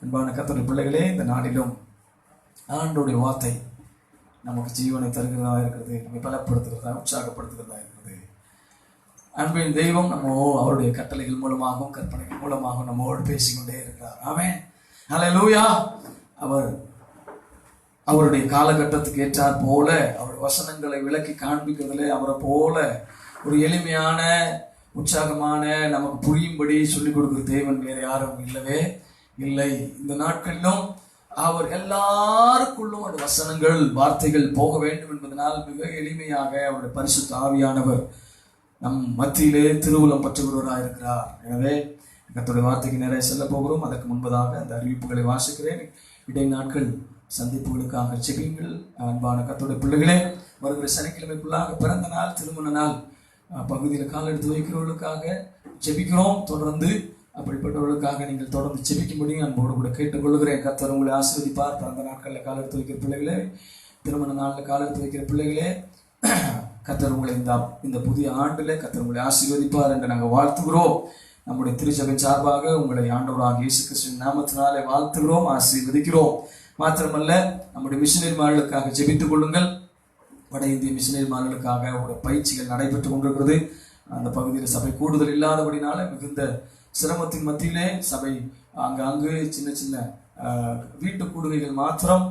அன்பான கர்த்தருடைய பிள்ளைகளே, இந்த நாளிலும் ஆண்டோடைய வார்த்தை நமக்கு ஜீவனை தருகிறதா இருக்கிறது, நம்மை பலப்படுத்துகிறதா, உற்சாகப்படுத்துகிறதா இருக்கிறது. அன்பின் தெய்வம் அவருடைய கட்டளைகள் மூலமாகவும் கற்பனைகள் மூலமாகவும் நம்மோடு பேசிக்கொண்டே இருக்கிறார். ஆமென், ஹல்லேலூயா. அவருடைய காலகட்டத்துக்கு ஏற்றார் போல அவருடைய வசனங்களை விளக்கி காண்பிக்கிறதுல அவரை போல ஒரு எளிமையான உற்சாகமான நமக்கு புரியும்படி சொல்லிக் கொடுக்கிற தேவன் வேற யாரும் இல்லவே இல்லை. இந்த நாட்களிலும் அவர் எல்லாருக்குள்ளும் அந்த வசனங்கள் வார்த்தைகள் போக வேண்டும் என்பதனால் மிக எளிமையாக அவருடைய பரிசுத்த ஆவியானவர் நம் மத்தியிலே திருவுளம் பற்றுகிறவராக இருக்கிறார். எனவே கர்த்தருடைய வார்த்தைக்கு நிறைய செல்ல போகிறோம். அதற்கு முன்பதாக அந்த அறிவிப்புகளை வாசிக்கிறேன். இடை நாட்கள் சந்திப்புகளுக்காக ஜெபியுங்கள். அன்பான கர்த்தருடைய பிள்ளைகளே, வருகிற சனிக்கிழமைக்குள்ளாக பிறந்த நாள், திருமண நாள் பகுதியில் கால் எடுத்து வைக்கிறவர்களுக்காக ஜெபிக்கிறோம். தொடர்ந்து அப்படிப்பட்டவர்களுக்காக நீங்கள் தொடர்ந்து ஜெபிக்கும்படி அன்போடு கூட கேட்டுக்கொள்கிறேன். கர்த்தர் உங்களை ஆசீர்வதிப்பார். பிறந்த நாட்களில் கால் எடுத்து வைக்கிற பிள்ளைகளே, திருமண நாளில் கால் எடுத்து வைக்கிற பிள்ளைகளே, கர்த்தர் உங்களை இந்த புதிய ஆண்டில் கர்த்தர் உங்களை ஆசீர்வதிப்பார் என்று நாங்கள் வாழ்த்துகிறோம். நம்முடைய திருச்சபை சார்பாக உங்களை ஆண்டவராகிய இயேசு கிறிஸ்துவின் நாமத்தினாலே வாழ்த்துகிறோம், ஆசீர்வதிக்கிறோம். மாத்திரமல்ல, நம்முடைய மிஷனரிமார்களுக்காக ஜெபித்துக் கொள்ளுங்கள். வட இந்திய மிஷனரிமார்களுக்காக ஒரு பயிற்சிகள் நடைபெற்றுக் கொண்டிருக்கிறது. அந்த பகுதியில் சபை கூடுதல் இல்லாதபடினால மிகுந்த சிரமத்தின் மத்தியிலே சபை அங்கு சின்ன சின்ன வீட்டு கூடுகைகள் மாத்திரம்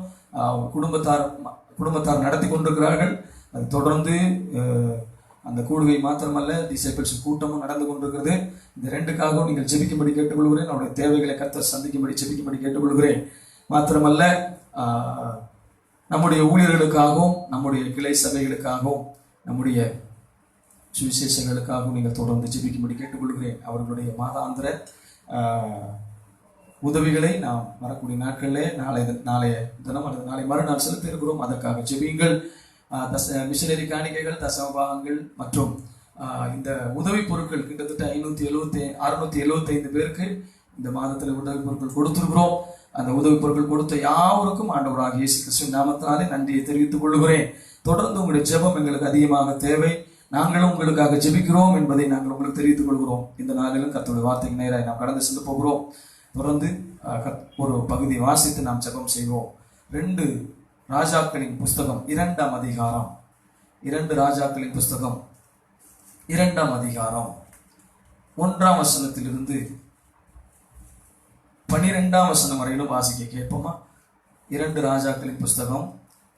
குடும்பத்தார் நடத்தி கொண்டிருக்கிறார்கள். அது தொடர்ந்து அந்த கூடுகை மாத்திரமல்ல, டிசைபிள்ஸ் கூட்டமும் நடந்து கொண்டிருக்கிறது. இந்த ரெண்டுக்காகவும் நீங்கள் ஜெபிக்கும்படி கேட்டுக்கொள்கிறேன். அவருடைய தேவைகளை கர்த்தர் சந்திக்கும்படி ஜெபிக்கும்படி கேட்டுக்கொள்கிறேன். மாத்திரமல்ல, நம்முடைய ஊழியர்களுக்காகவும் நம்முடைய கிளை சபைகளுக்காகவும் நம்முடைய சுவிசேஷங்களுக்காகவும் நீங்கள் தொடர்ந்து ஜெபிக்கும்படி கேட்டுக்கொள்கிறேன். அவர்களுடைய மாதாந்திர உதவிகளை நாம் வரக்கூடிய நாட்களிலே நாளைய தினம் அல்லது நாளை மறுநாள் செலுத்த இருக்கிறோம். அதற்காக ஜெபியுங்கள். மிஷனரி காணிக்கைகள், தசமபாகங்கள் மற்றும் இந்த உதவி பொருட்கள் கிட்டத்தட்ட 675 பேருக்கு இந்த மாதத்தில் உதவி பொருட்கள் கொடுத்திருக்கிறோம். அந்த உதவி பொருட்கள் கொடுத்த யாவருக்கும் ஆண்டவராகிய இயேசு கிறிஸ்துவின் நாமத்தினாலே நன்றியை தெரிவித்துக் கொள்கிறேன். தொடர்ந்து உங்களுடைய ஜெபம் எங்களுக்கு அதிகமாக தேவை. நாங்களும் உங்களுக்காக ஜெபிக்கிறோம் என்பதை நாங்கள் உங்களுக்கு தெரிவித்துக் கொள்கிறோம். இந்த நாளிலும் கர்த்தருடைய வார்த்தைக்கு நேராக நாம் கடந்து சென்று போகிறோம். தொடர்ந்து ஒரு பகுதி வாசித்து நாம் ஜெபம் செய்வோம். 2 ராஜாக்களின் புஸ்தகம் 2ஆம் அதிகாரம். 2 ராஜாக்களின் புஸ்தகம் 2ஆம் அதிகாரம் 1ஆம் வசனத்திலிருந்து 12ஆம் வசனம் வரையிலும் வாசிக்க கேட்போமா? 2 ராஜாக்களின் புஸ்தகம்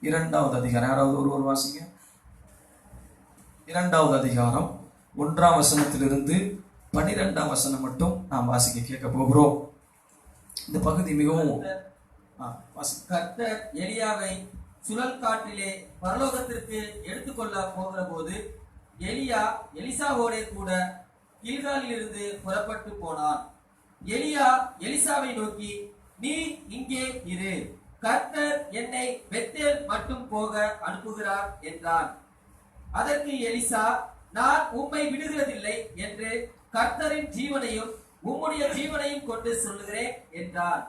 2வது அதிகாரம். யாராவது ஒருவர் வாசிங்க. 2வது அதிகாரம் 1ஆம் வசனத்திலிருந்து 12ஆம் வசனம் மட்டும் நாம் வாசிக்க கேட்க போகிறோம். இந்த பகுதி மிகவும் கர்த்தர் எலியாவை சுழல் காற்றிலே பரலோகத்திற்கு எடுத்துக்கொள்ள போகிற போது எலியா எலிசாவோடே கூட கில்காலில் இருந்து புறப்பட்டு போனான். எலியா எலிசாவை நோக்கி, நீ இங்கே இரு, கர்த்தர் என்னை பெத்தேல் மட்டும் போக அனுப்புகிறார் என்றான். அதற்கு எலிசா, நான் உம்மை விடுகிறதில்லை என்று கர்த்தரின் ஜீவனையும் உம்முடைய ஜீவனையும் கொண்டு சொல்லுகிறேன் என்றான்.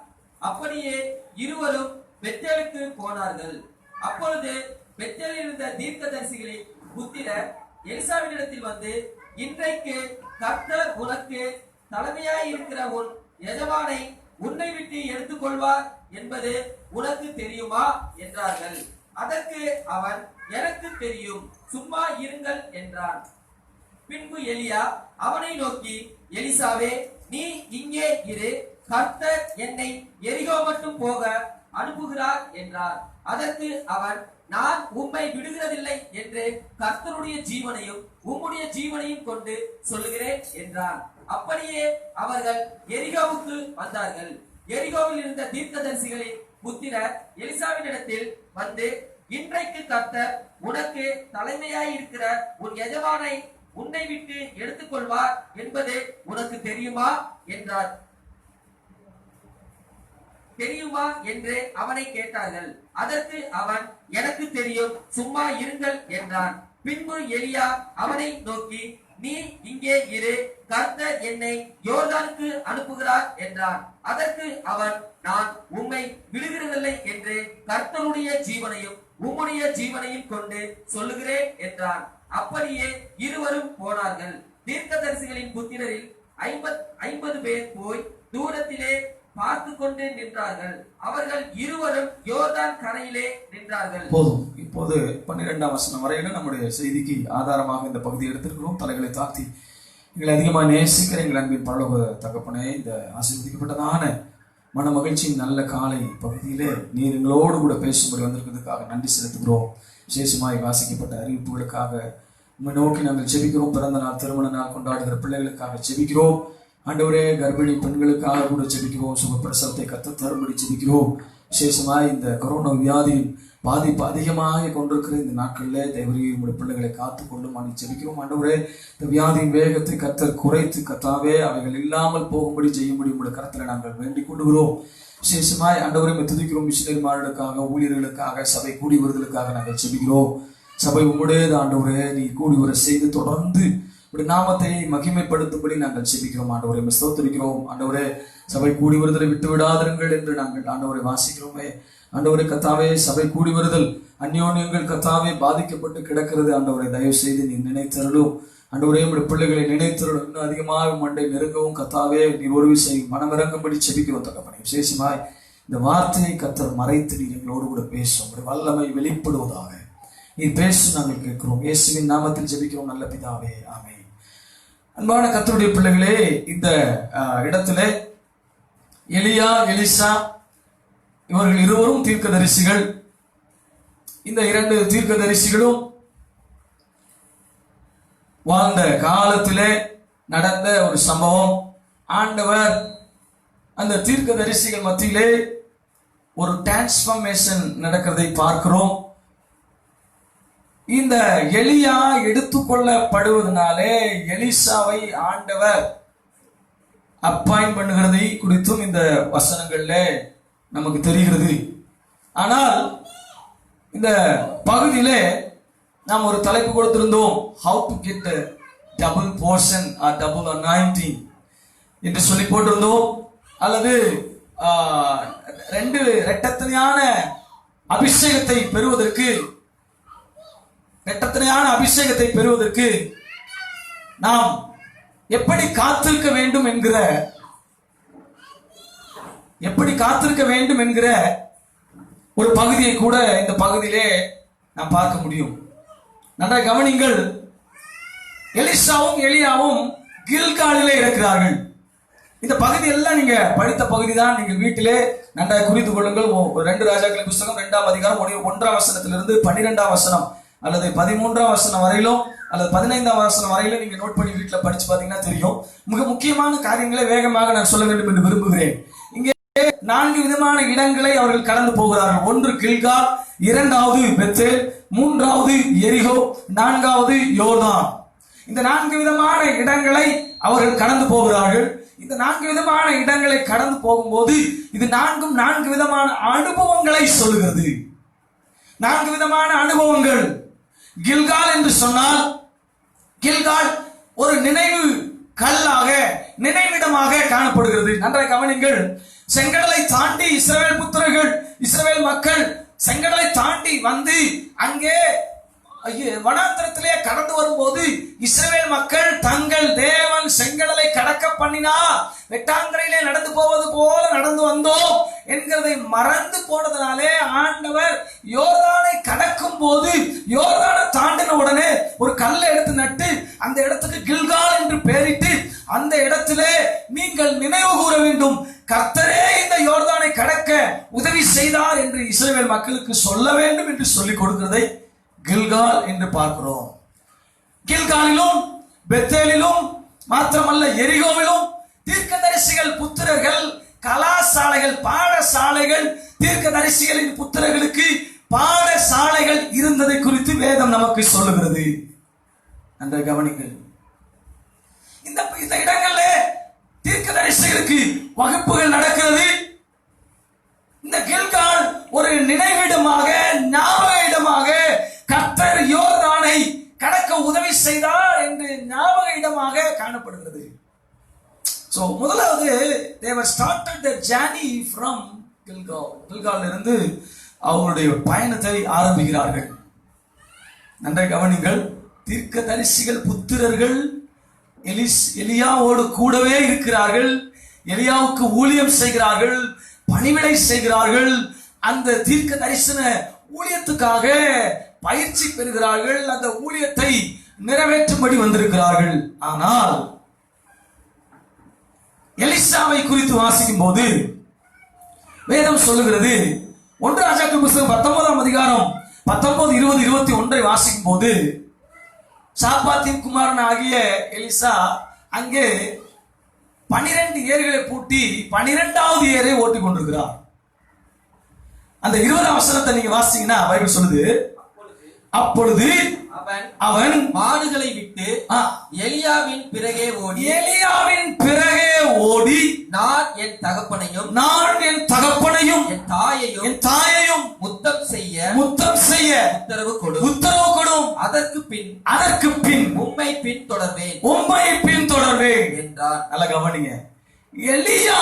அப்படியே இருவரும் பெத்தேலுக்கு போனார்கள். அப்பொழுது பெத்தேலில் இருந்த தீர்க்கதரிசிகளின் புத்திரர் எலிசாவினிடத்தில் வந்து, இன்றைக்கு கர்த்தர் உனக்கு தலைமையாய் இருக்கிற உன் எஜமானை உன்னை விட்டு எடுத்துக்கொள்வார் என்பது உனக்கு தெரியுமா என்றார்கள். அதற்கு அவன், எனக்கு தெரியும், சும்மா இருங்கள் என்றான். பின்பு எலியா அவனை நோக்கி, எலிசாவே, நீ இங்கே இரு, கர்த்தர் என்னை எரிகோ மட்டும் போக அனுப்புகிறார் என்றார். அதற்கு அவன், நான் உம்மை விடுகிறதில்லை என்று கர்த்தருடைய ஜீவனையும் உம்முடைய ஜீவனையும் கொண்டு சொல்லுகிறேன் என்றான். அப்படியே அவர்கள் எரிகோவுக்கு வந்தார்கள். எரிகோவில் இருந்த தீர்க்கதரிசிகளின் புத்திரர் எலிசாவினிடத்தில் வந்து, இன்றைக்கு கர்த்தர் உனக்கு தலைமையாய் இருக்கிற உன் எஜமானை உன்னை விட்டு எடுத்துக்கொள்வார் என்பது உனக்கு தெரியுமா என்றார். தெரியுமா என்று அவனை கேட்டார்கள். அதற்கு அவன், எனக்கு தெரியும், சும்மா இருங்கள் என்றான். பின்பு எலியா அவனை நோக்கி, நீ இங்கே இரு, கர்த்தர் என்னை யோர்தானுக்கு அனுப்புகிறார் என்றான். அதற்கு அவன், நான் உம்மை விடுகிறதில்லை என்று கர்த்தருடைய ஜீவனையும் உம்முடைய ஜீவனையும் கொண்டு சொல்லுகிறேன் என்றான். அப்படியே இருவரும் போனார்கள். தீர்க்கதரிசிகளின் புத்திரரில் 50 பேர் போய் தூரத்திலே பார்த்து கொண்டு நின்றார்கள். அவர்கள் இருவரும் யோர்தான் கரையிலே நின்றார்கள். போதும். இப்போது 12ஆம் வசனம் வரையில நம்முடைய செய்திக்கு ஆதாரமாக இந்த பகுதியை எடுத்திருக்கிறோம். தலைகளை தாழ்த்தி எங்களை அதிகமாக நேசிக்கிற எங்கள் அன்பின் பரலோக தகப்பனே, இந்த ஆசீர்வதிக்கப்பட்டதான மன மகிழ்ச்சியின் நல்ல காலை பகுதியிலே நீர் எங்களோடு கூட பேசும்படி வந்திருக்கிறதுக்காக நன்றி செலுத்துகிறோம். விசேஷமாய் வாசிக்கப்பட்ட அறிவிப்புகளுக்காக உம்மை நோக்கி நாங்கள் ஜெபிக்கிறோம். பிறந்த நாள், திருமண நாள் கொண்டாடுகிற பிள்ளைகளுக்காக ஜெபிக்கிறோம். ஆண்டவரே, கர்ப்பிணி பெண்களுக்காக கூட ஜெபிக்கிறோம். சுகப்பிரசவத்தை கத்த தரும்படி ஜெபிக்கிறோம். விசேஷமாய் இந்த கொரோனா வியாதியின் பாதிப்பு அதிகமாக கொண்டிருக்கிற இந்த நாட்களில் தேவரீர் உங்களுடைய பிள்ளைகளை காத்துக்கொள்ளும் அணி ஜெபிக்கிறோம். ஆண்டவரே, இந்த வியாதியின் வேகத்தை கத்தர் குறைத்து கத்தாவே அவைகள் இல்லாமல் போகும்படி செய்யும்படி உங்களுடைய கருத்தில் நாங்கள் வேண்டிக் கொள்கிறோம். விசேஷமாய் ஆண்டவரை துதிக்கிறோம். மிஷனரிமார்களுக்காக, ஊழியர்களுக்காக, சபை கூடி வருதலுக்காக நாங்கள் ஜெபிக்கிறோம். சபை உங்களுடைய ஆண்டவரே நீ கூடி வர செய்து தொடர்ந்து நாமத்தை மகிமைப்படுத்தும்படி நாங்கள் ஜெபிக்கிறோம். ஆண்டவரை ஸ்தோத்திரிக்கிறோம். ஆண்டவரே, சபை கூடி வருதலை விட்டு விடாதிருங்கள் என்று நாங்கள் ஆண்டவரை வாசிக்கிறோமே. ஆண்டவரை கத்தாவே, சபை கூடி வருதல் அந்யோன்யங்கள் கத்தாவே பாதிக்கப்பட்டு கிடக்கிறது. ஆண்டவரை தயவு செய்து நீ நினைத்தருளும். ஆண்டவரே, உடைய பிள்ளைகளை நினைத்தருளும். இன்னும் அதிகமாக மண்டை நெருங்கவும் கத்தாவே நீ ஒரு விஷயம் மனமிறங்கும்படி ஜெபிக்கிறோம். தகப்பனே, விசேஷமாய் இந்த வார்த்தையை கத்தர் மறைத்து நீர் எங்களோடு கூட பேசும். உடைய வல்லமை வெளிப்படுவதாக நீ பேசு நாங்கள் கேட்கிறோம். இயேசுவின் நாமத்தில் ஜெபிக்கிறோம் நல்ல பிதாவே, ஆமென். அன்பான கர்த்தருடைய பிள்ளைகளே, இந்த இடத்திலே எலியா, எலிசா இவர்கள் இருவரும் தீர்க்கதரிசிகள். இந்த இரண்டு தீர்க்கதரிசிகளும் வாழ்ந்த காலத்திலே நடந்த ஒரு சம்பவம். ஆண்டவர் அந்த தீர்க்கதரிசிகள் மத்தியிலே ஒரு டிரான்ஸ்ஃபர்மேஷன் நடக்கிறதை பார்க்கிறோம். இந்த எலியா எடுத்துக்கொள்ளப்படுவதனாலே எலிசாவை ஆண்டவர் அப்பாயிண்ட் பண்ணுகிறதை குறித்தும் இந்த வசனங்கள்ல நமக்கு தெரிகிறது. ஆனால் இந்த பகுதியிலே நாம் ஒரு தலைப்பு கொடுத்திருந்தோம், how to get a double portion or double anointing என்று சொல்லி போட்டிருந்தோம். அல்லது ரெண்டு இரட்டத்தனையான அபிஷேகத்தை பெறுவதற்கு நாம் எப்படி காத்திருக்க வேண்டும் என்கிற ஒரு பகுதியை கூட இந்த பகுதியிலே நாம் பார்க்க முடியும். நன்றாக கவனிங்கள். எலிசாவும் எலியாவும் கில்காலிலே இருக்கிறார்கள். இந்த பகுதி எல்லாம் நீங்க படித்த பகுதி தான். நீங்கள் வீட்டிலே நன்றாக குறித்து கொள்ளுங்கள். 2 ராஜாக்களின் புஸ்தகம் 2ஆம் அதிகாரம் 1ஆம் வசனத்திலிருந்து 12ஆம் வசனம் அல்லது 13ஆம் வசனம் வரையிலும் அல்லது 15ஆம் வசனம் வரையிலும் நீங்க நோட் பண்ணி வீட்டுல படிச்சு பாத்தீங்கன்னா தெரியும். மிக முக்கியமான காரியங்களை வேகமாக நான் சொல்ல வேண்டும் என்று விரும்புகிறேன். இங்கே 4 விதமான இடங்களை அவர்கள் கடந்து போகிறார்கள். 1 கில்கால், 2வது பெத்தேல், 3வது எரிகோ, 4வது யோர்தான். இந்த 4 விதமான இடங்களை அவர்கள் கடந்து போகிறார்கள். இந்த 4 விதமான இடங்களை கடந்து போகும்போது இது 4 விதமான அனுபவங்களை சொல்லுகிறது. 4 விதமான அனுபவங்கள். கில்கால் என்று சொன்னால், கில்கால் ஒரு நினைவு கல்லாக, நினைவிடமாக காணப்படுகிறது. நன்றாக கவனிங்கள். செங்கடலை தாண்டி இஸ்ரவேல் மக்கள் செங்கடலை தாண்டி வந்து அங்கே வனாந்திரத்திலே கடந்து வரும்போது இஸ்ரவேல் மக்கள் தங்கள் தேவன் செங்கடலை கடக்க பண்ணினார், வெட்டாந்தரையிலே நடந்து போவது போல நடந்து வந்தோம் என்கிறதை மறந்து போனதுனாலே ஆண்டவர் யோர்தானை கடக்கும் போது யோர்தானை தாண்டின உடனே ஒரு கல்லை எடுத்து நட்டு அந்த இடத்துக்கு கில்கால் என்று பெயரிட்டு அந்த இடத்திலே நீங்கள் நினைவு கூற வேண்டும், கர்த்தரே இந்த யோர்தானை கடக்க உதவி செய்தார் என்று இஸ்ரவேல் மக்களுக்கு சொல்ல வேண்டும் என்று சொல்லிக் கொடுக்கிறதை கில்கால் என்று பார்க்கிறோம். கில்காலிலும் பெத்தேலிலும் மாத்திரமல்ல எரிகோவிலும் தீர்க்கதரிசிகள் புத்திரர்கள், கலாசாலைகள், பாடசாலைகள், தீர்க்கதரிசிகளின் புத்திரர்களுக்கு பாடசாலைகள் இருந்ததை குறித்து வேதம் நமக்கு சொல்லுகிறது. அந்த கவனிங்கள். இந்த இடங்கள்ல தீர்க்கதரிசிகளுக்கு வகுப்புகள் நடக்கிறது. இந்த கில்கால் ஒரு நினைவிடமாக, ஞாபக இடமாக, கர்த்தர் யோர்தானை கடக்க உதவி செய்தார் என்று ஞாபக இடமாக காணப்படுகிறது. So முதலாவது they were started their journey from Gilgal. கில்காலில் இருந்து அவங்களுடைய பயணத்தை ஆரம்பிக்கிறார்கள். நன்றாக கவனிங்கள். தீர்க்கதரிசிகள் புத்திரர்கள் எலியாவோடு கூடவே இருக்கிறார்கள். எலியாவுக்கு ஊழியம் செய்கிறார்கள், பணிவிடை செய்கிறார்கள். அந்த தீர்க்க தரிசன ஊழியத்துக்காக பயிற்சி பெறுகிறார்கள், அந்த ஊழியத்தை நிறைவேற்றும்படி வந்திருக்கிறார்கள். ஆனால் எலிசாவை குறித்து வாசிக்கும் போது வேதம் சொல்லுகிறது, 1 ராஜாக்கள் புத்தகம் 19ஆம் அதிகாரம் 19, 20, 21 வாசிக்கும் போது சாப்பாத்தின் குமாரன் ஆகிய எலிசா அங்கே 12 ஏர்களை பூட்டி 12வது ஏரை ஓட்டிக் கொண்டிருக்கிறார். அந்த 20ஆம் வசனத்தை நீங்க வாசிங்கன்னா பைபிள் சொல்லுது, அப்பொழுது அவன் மாடுகளை விட்டு எலியாவின் பிறகே ஓடி நான் என் தகப்பனையும் என் தாயையும் முத்தம் செய்ய உத்தரவு கொடும். அதற்கு பின் உம்மை பின் தொடர்வேன் என்றார். நல்ல கவனிங்க, எலியா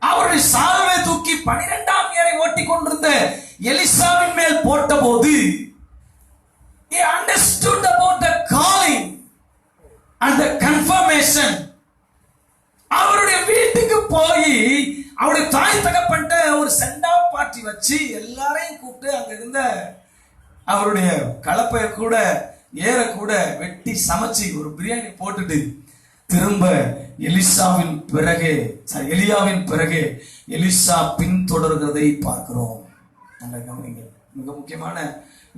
அவருடைய சால்வை தூக்கி 12ஆம் ஏரை ஓட்டிக் கொண்டிருந்த எலிசாவின் மேல் போட்ட போது he understood about the calling and the confirmation. அவருடைய வீட்டுக்கு போய் அவருடைய தாய் தகப்பன்ட்ட ஒரு சென்ட் ஆஃப் பார்ட்டி வச்சு எல்லாரையும் கூப்பிட்டு அங்க இருந்த அவருடைய கலப்பைய கூட ஏற கூட வெட்டி சமைச்சு ஒரு பிரியாணி போட்டுட்டு திரும்ப எலியாவின் பிறகு எலிசா பின்தொடர்கிறதை பார்க்கிறோம். மிக முக்கியமான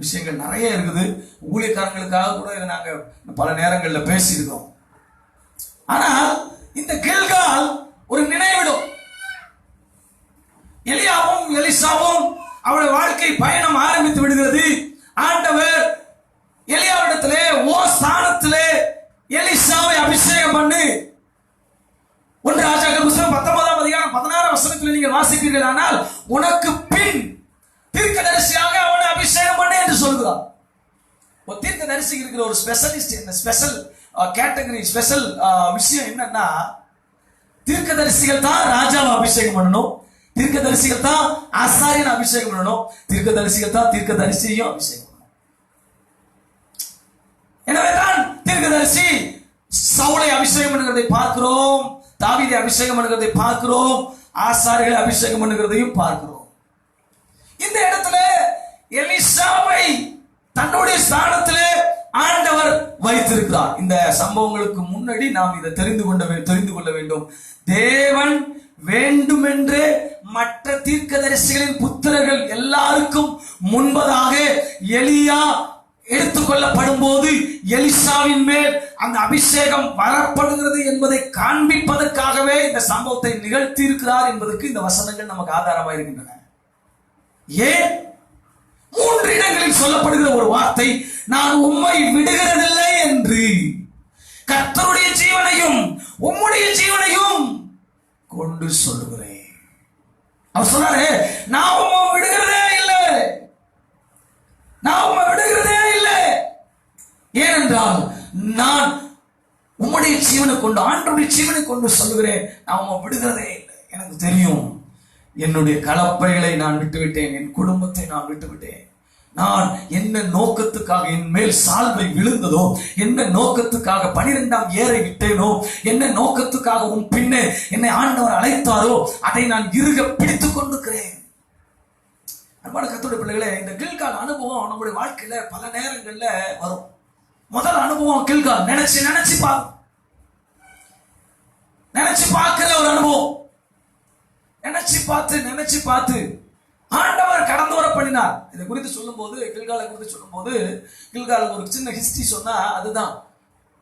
விஷயங்கள் நிறைய இருக்குது. ஊழியக்காரங்களுக்காக கூட இதை நாங்க பல நேரங்களில் பேசியிருக்கோம். ஆனால் இந்த கில்கால் ஒரு நினைவிடும். எலியாவும் எலிசாவும் அவருடைய வாழ்க்கை பயணம் ஆரம்பித்து விடுகிறது. ஆண்டவர் எலியாவிடத்திலே ஓ ஸ்தானத்திலே எலிசாவை அபிஷேகம் பண்ணு. 1 ராஜாக்கள் புத்தகம் 19ஆம் அதிகாரம் 16ஆம் வசனத்தில் நீங்கள் வாசிப்பீர்கள், ஆனால் உனக்கு பின் தீர்க்கதரிசியாக அவனை அபிஷேகம் பண்ணு என்று சொல்கிறார். ஒரு தீர்க்கதரிசிக்கு இருக்கிற ஒரு ஸ்பெஷலிஸ்ட், இந்த ஸ்பெஷல் கேட்டகரி, ஸ்பெஷல் விஷயம் என்னன்னா, தீர்க்கதரிசிகள் தான் ராஜாவை அபிஷேகம் பண்ணணும், தீர்க்கதரிசிகள் தான் ஆசாரியன் அபிஷேகம் பண்ணணும், தீர்க்கதரிசிகள் தான் தீர்க்கதரிசியையும் அபிஷேகம் பண்ணணும். எனவேதான் தீர்க்கதரிசி சவுலை அபிஷேகம் பண்ணுகிறதை பார்க்கிறோம், தாவீதை அபிஷேகம் பண்ணுகிறதை பார்க்கிறோம், ஆசாரியர்களை அபிஷேகம் பண்ணுகிறதையும் பார்க்கிறோம். இந்த இடத்துல எலிசாவை தன்னுடைய ஸ்தானத்திலே ஆண்டவர் வைத்திருக்கிறார். இந்த சம்பவங்களுக்கு முன்னாடி நாம் இதை தெரிந்து கொள்ள வேண்டும். தேவன் வேண்டுமென்றே மற்ற தீர்க்கதரிசிகளின் புத்திரர்கள் எல்லாருக்கும் முன்பதாக எலியா எடுத்துக்கொள்ளப்படும் போது எலிசாவின் மேல் அந்த அபிஷேகம் வரப்படுகிறது என்பதை காண்பிப்பதற்காகவே இந்த சம்பவத்தை நிகழ்த்தி இருக்கிறார் என்பதற்கு இந்த வசனங்கள் நமக்கு ஆதாரமாக இருக்கின்றன. ஏன் 3 இடங்களில் சொல்லப்படுகிற ஒரு வார்த்தை, நான் உம்மை விடுகிறதில்லை என்று, கர்த்தருடைய ஜீவனையும் உம்முடைய ஜீவனையும் கொண்டு சொல்லுகிறேன். அவர் சொன்னாரு, நான் உம்மை விடுகிறதே இல்லை, நான் உம்மை விடுகிறதே இல்லை. ஏனென்றால் நான் உம்முடைய ஜீவனை கொண்டு, ஆண்டவருடைய ஜீவனை கொண்டு சொல்லுகிறேன், நான் உம்மை விடுகிறதே இல்லை. எனக்கு தெரியும், என்னுடைய கலப்பைகளை நான் விட்டுவிட்டேன், என் குடும்பத்தை நான் விட்டுவிட்டேன். நான் என்ன நோக்கத்துக்காக என் மேல் சால்வை விழுந்ததோ, என்ன நோக்கத்துக்காக 12ஆம் ஏரை விட்டேனோ, என்ன நோக்கத்துக்காக உன் பின்னே என்னை ஆண்டவர் அழைத்தாரோ, அதை நான் இறுக பிடித்துக் கொண்டிருக்கிறேன். அன்பான கர்த்தருடைய பிள்ளைகளே, இந்த கில்கால் அனுபவம் நம்முடைய வாழ்க்கையில பல நேரங்கள்ல வரும். முதல் அனுபவம் கில்கால், நினைச்சு பார்க்கிற ஒரு அனுபவம். நினைச்சு பார்த்து ஆண்டவர் கடந்து வர பண்ணினார். இதை குறித்து சொல்லும் போது, கில்காலை குறித்து சொல்லும் போது, கில்காலுக்கு ஒரு சின்ன ஹிஸ்டரி சொன்னா அதுதான்,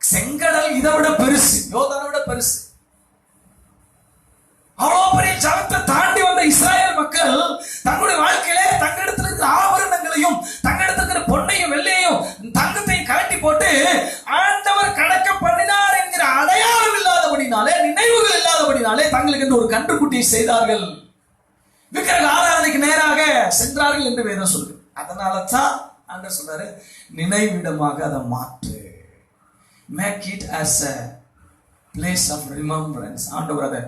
செங்கடல் இதை விட பெருசு, யோர்தானை விட பெருசு. அவ்வளவு பெரிய ஜலத்தை தாண்டி வந்த இஸ்ராயேல் மக்கள் தங்களுடைய வாழ்க்கையிலே தங்களிடத்தில் இருக்கிற ஆபரணங்களையும், தங்களிடத்தில் இருக்கிற பொன்னையும் வெள்ளையும் தங்கத்தையும் கலட்டி போட்டு ஆண்டவர் கடக்க பண்ணினார் என்கிற அடையாளம் இல்லாதபடினாலே, நினைவுகள் இல்லாதபடினாலே தங்களுக்கு என்று ஒரு கன்றுக்குட்டியை செய்தார்கள். விக்கிரக ஆராதனைக்கு நேராக சென்றார்கள் என்று வேதம் சொல்லுது. அதனால தான் ஆண்டவர் சொல்றாரு, நினைவிடமாக அதை மாற்று, make it as a place of remembrance. ஆண்டவர் அதை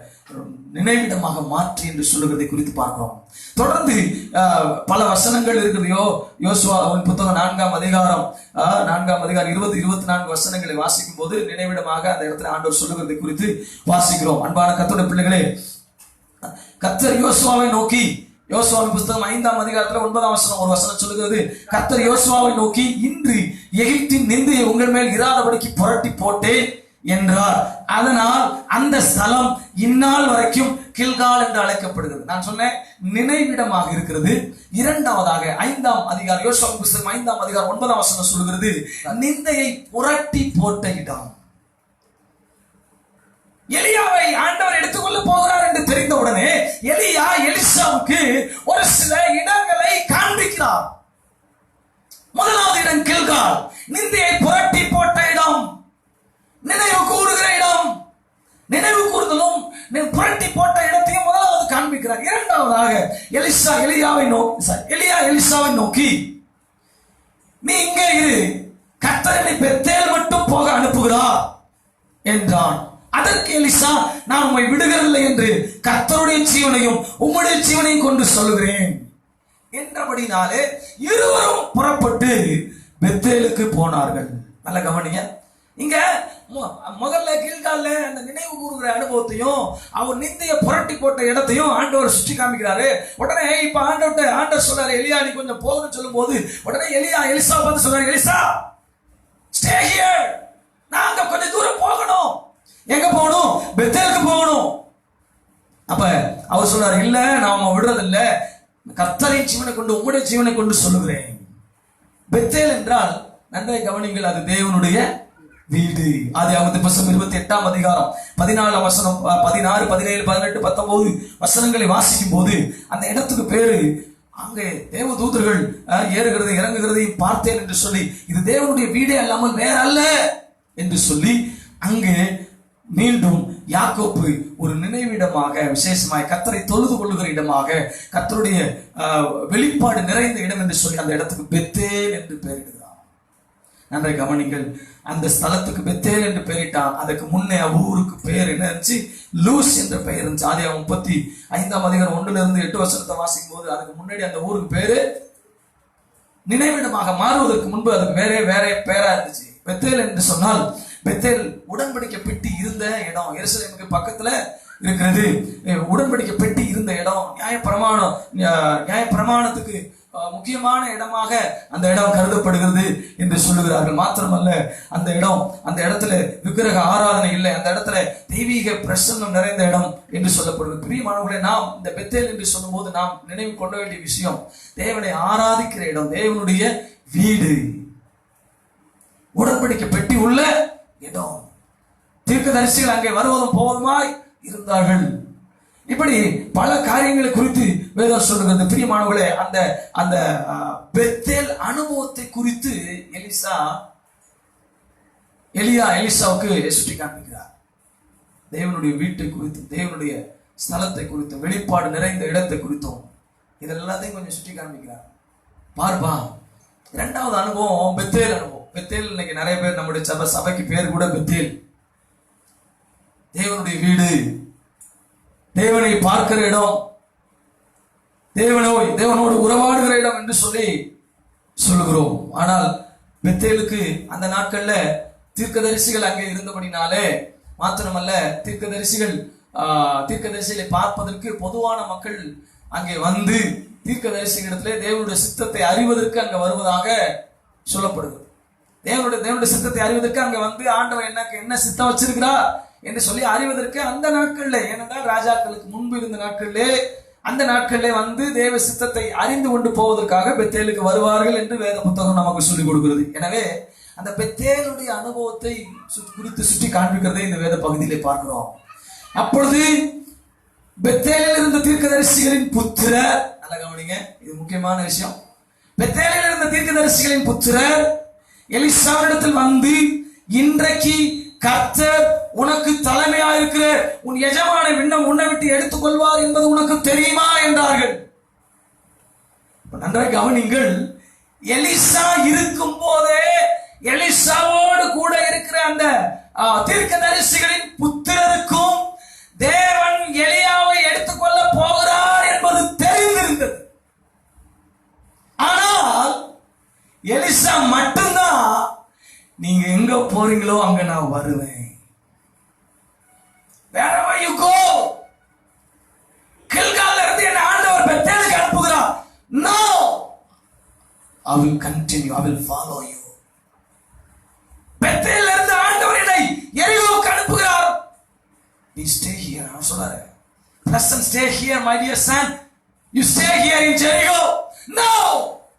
நினைவிடமாக மாற்றி என்று சொல்லுகிறதை குறித்து பார்க்கிறோம். தொடர்ந்து பல வசனங்கள் இருக்குதையோ. யோசுவா புத்தகம் 4ஆம் அதிகாரம் 20-24 வசனங்களை வாசிக்கும் போது நினைவிடமாக அந்த இடத்துல ஆண்டவர் சொல்லுகிறதை குறித்து வாசிக்கிறோம். அன்பான கர்த்தருடைய பிள்ளைகளே, கர்த்தர் யோசுவாவை நோக்கி, யோசுவாவின் புத்தகம் 5ஆம் அதிகாரத்துல 9ஆம் வசனம் ஒரு வசனம் சொல்லுகிறது, கர்த்தர் யோசுவாவை நோக்கி, இன்று எகிப்தின் நிந்தையை உங்கள் மேல் இராதபடிக்கு புரட்டி போட்டேன் என்றார். அதனால் அந்த ஸ்தலம் இந்நாள் வரைக்கும் கில்கால் என்று அழைக்கப்படுகிறது. நான் சொன்னேன் நினைவிடமாக இருக்கிறது. இரண்டாவதாக 5ஆம் அதிகாரம், யோசுவாவின் புத்தகம் 5ஆம் அதிகாரம் 9ஆம் வசனம் சொல்லுகிறது, நிந்தையை புரட்டி போட்ட இடம். எலியாவை ஆண்டவர் எடுத்துக்கொள்ள போகிறார் என்று தெரிந்தவுடனே எலியா எலிசாவுக்கு ஒரு சில இடங்களை காண்பிக்கிறார். முதலாவது இடம் கில்கால், நிந்தையை புரட்டி போட்ட இடம், நினைவு கூறுகிற இடம். நினைவு கூறுதலும் புரட்டி போட்ட இடத்தையும் முதலாவது காண்பிக்கிறார். இரண்டாவதாக எலியா எலிசாவை நோக்கி, நீ இங்கே இரு, கர்த்தர் என்னை பெத்தேல் மட்டும் போக அனுப்புகிறார் என்றான். அதற்கு எலிசா, நான் உம்மை விடுகிறதில்லை என்று கர்த்தருடைய ஜீவனையும் உம்முடைய ஜீவனையும் கொண்டு சொல்லுகிறேன் என்றபடினாலே இருவரும் புறப்பட்டு பெத்தேலுக்கு போனார்கள். நல்ல கவனிங்க, இங்க முதல்ல கில்கால்ல அந்த நினைவு கூறுகிற அனுபவத்தையும் அவர் நிந்தைய புரட்டி போட்ட இடத்தையும் ஆண்டவர் சுற்றி காமிக்கிறாரு. உடனே இப்ப ஆண்டவர் சொல்றாரு, எலியா நீ கொஞ்சம் போகணும்னு சொல்லும் போது உடனே எலிசா பார்த்து சொல்றாரு, எலிசா ஸ்டே ஹியர், நாங்க கொஞ்சம் தூரம் போகணும். எங்க போகணும்? பெத்தேலுக்கு போகணும். அப்ப அவர் சொல்றாரு, இல்ல நாம விடுறதில்ல, கர்த்தரை ஜீவனை கொண்டு உம்முடைய ஜீவனை கொண்டு சொல்லுகிறேன். பெத்தேல் என்றால் நன்றாய் கவனிங்கள், அது தேவனுடைய வீடு. ஆதியாகமத்தின் புத்தகம் 28ஆம் அதிகாரம் 14 வசனம் 16, 17, 18, 19 வசனங்களை வாசிக்கும் போது அந்த இடத்துக்கு பேரு, அங்கே தேவ தூதர்கள் ஏறுகிறது இறங்குகிறதையும் பார்த்தேன் என்று சொல்லி, இது தேவனுடைய வீடே அல்லாமல் வேற அல்ல என்று சொல்லி அங்கே மீண்டும் யாக்கோப்பு ஒரு நினைவிடமாக, விசேஷமாய் கர்த்தரை தொழுது கொள்ளுகிற இடமாக, கர்த்தருடைய வெளிப்பாடு நிறைந்த இடம் என்று சொல்லி அந்த இடத்துக்கு பெத்தேல் என்று பெயரிடுகிறார். நன்றை கவனிங்கள், அந்த ஸ்தலத்துக்கு பெத்தேல் என்று பெயரிட்டான். அதுக்கு முன்னே ஊருக்கு பெயர் என்ன இருந்துச்சு? லூஸ் என்ற பெயர் இருந்துச்சு. ஆதியாகமம் 35ஆம் அதிகாரம் 1-8 வசனத்தை வாசிக்கும் போது அதுக்கு முன்னாடி அந்த ஊருக்கு பேரு நினைவிடமாக மாறுவதற்கு முன்பு அதுக்கு வேற பெயரா இருந்துச்சு. பெத்தேல் என்று சொன்னால், பெத்தேல் உடன்படிக்கை பெட்டி இருந்த இடம், எருசலேமுக்கு பக்கத்துல இருக்கிறது. உடன்படிக்கை பெட்டி இருந்த இடம், நியாயப்பிரமாணத்துக்கு முக்கியமான இடமாக அந்த இடம் கருதப்படுகிறது என்று சொல்லுகிறார்கள். மாத்திரமல்ல, அந்த இடத்துல விக்கிரக ஆராதனை இல்லை, அந்த இடத்துல தெய்வீக பிரசன்னம் நிறைந்த இடம் என்று சொல்லப்படுகிறது. பிரியமானவர்களே, நாம் இந்த பெத்தேல் என்று சொல்லும் போது நாம் நினைவு கொள்ள வேண்டிய விஷயம், தேவனை ஆராதிக்கிற இடம், தேவனுடைய வீடு, உடன்படிக்கை பெட்டி உள்ள இடம். தீர்க்கதரிசிகள் அங்கே வருவதும் போவதுமாய் இருந்தார்கள். இப்படி பல காரியங்களை குறித்து வேதம் சொல்லுகிறது. பிரியமானவர்களே, அந்த பெத்தேல் அனுபவத்தை குறித்து எலிசாவுக்கு சுட்டி காண்பிக்கிறார். தேவனுடைய வீட்டை குறித்து, தேவனுடைய ஸ்தலத்தை குறித்தும், வெளிப்பாடு நிறைந்த இடத்தை குறித்தும் இதெல்லாத்தையும் கொஞ்சம் சுட்டி காண்பிக்கிறார். பார்ப்பா, இரண்டாவது அனுபவம் பெத்தேல் அனுபவம். பெத்தேல் இன்னைக்கு நிறைய பேர், நம்முடைய சபைக்கு பேர் கூட பெத்தேல், தேவனுடைய வீடு, தேவனை பார்க்கிற இடம், தேவனோடு உறவாடுகிற இடம் என்று சொல்லி சொல்லுகிறோம். ஆனால் பெத்தேலுக்கு அந்த நாட்கள்ல தீர்க்கதரிசிகள் அங்கே இருந்தபடினாலே, மாத்திரமல்ல தீர்க்கதரிசிகளை பார்ப்பதற்கு பொதுவான மக்கள் அங்கே வந்து தீர்க்கதரிசிகளிடத்திலே தேவனுடைய சித்தத்தை அறிவதற்கு அங்க வருவதாக சொல்லப்படுகிறது. தேவனுடைய சித்தத்தை அறிவதற்கு அங்க வந்து ஆண்டவர் என்ன சித்தம் வச்சிருக்கிறார் என்று சொல்லி அறிவதற்கு அந்த நாட்கள்ல, ஏனென்றால் ராஜாக்களுக்கு முன்பு இருந்த அந்த நாட்களிலே வந்து தேவ சித்தத்தை அறிந்து கொண்டு போவதற்காக பெத்தேலுக்கு வருவார்கள் என்று வேத புத்தகம் நமக்கு சொல்லிக் கொடுக்கிறது. எனவே அந்த பெத்தேலுடைய அனுபவத்தை குறித்து சுற்றி காண்பிக்கிறதை இந்த வேத பகுதியிலே பார்க்கிறோம். அப்பொழுது பெத்தேலில் இருந்த தீர்க்கதரிசிகளின் புத்திரர், நல்ல கவனிங்க, இது முக்கியமான விஷயம். பெத்தேலில் இருந்த தீர்க்கதரிசிகளின் புத்திரர் எலிசாவிடத்தில் வந்து, இன்றைக்கு கர்த்தர் உனக்கு தலைமையா இருக்கிற உன் எஜமான உன்னை விட்டு எடுத்துக் கொள்வார் என்பது உனக்கு தெரியுமா என்றார்கள். நன்றாக கவனிங்கள், எலிசா இருக்கும் போதே எலிசாவோடு கூட இருக்கிற தீர்க்கதரிசிகளின் புத்திரருக்கும் தேவன் எலியாவை எடுத்துக்கொள்ள போகிறார் என்பது தெரிந்திருந்தது. ஆனால் எலிசா மட்டும்தான், நீங்க எங்க போறீங்களோ அங்க நான் வருவேன். wherever you go. கில்கால்ல இருந்து என்ன ஆண்டவர் பெத்தேலுக்கு அனுப்புகிறார். no, I will continue, I will follow you. பெத்தேல்ல இருந்து ஆண்டவர் என்னை எரிகோவுக்கு அனுப்புகிறார். நீ stay here. அவர் சொல்றாரு, listen, stay here my dear son, you stay here in Jericho. no,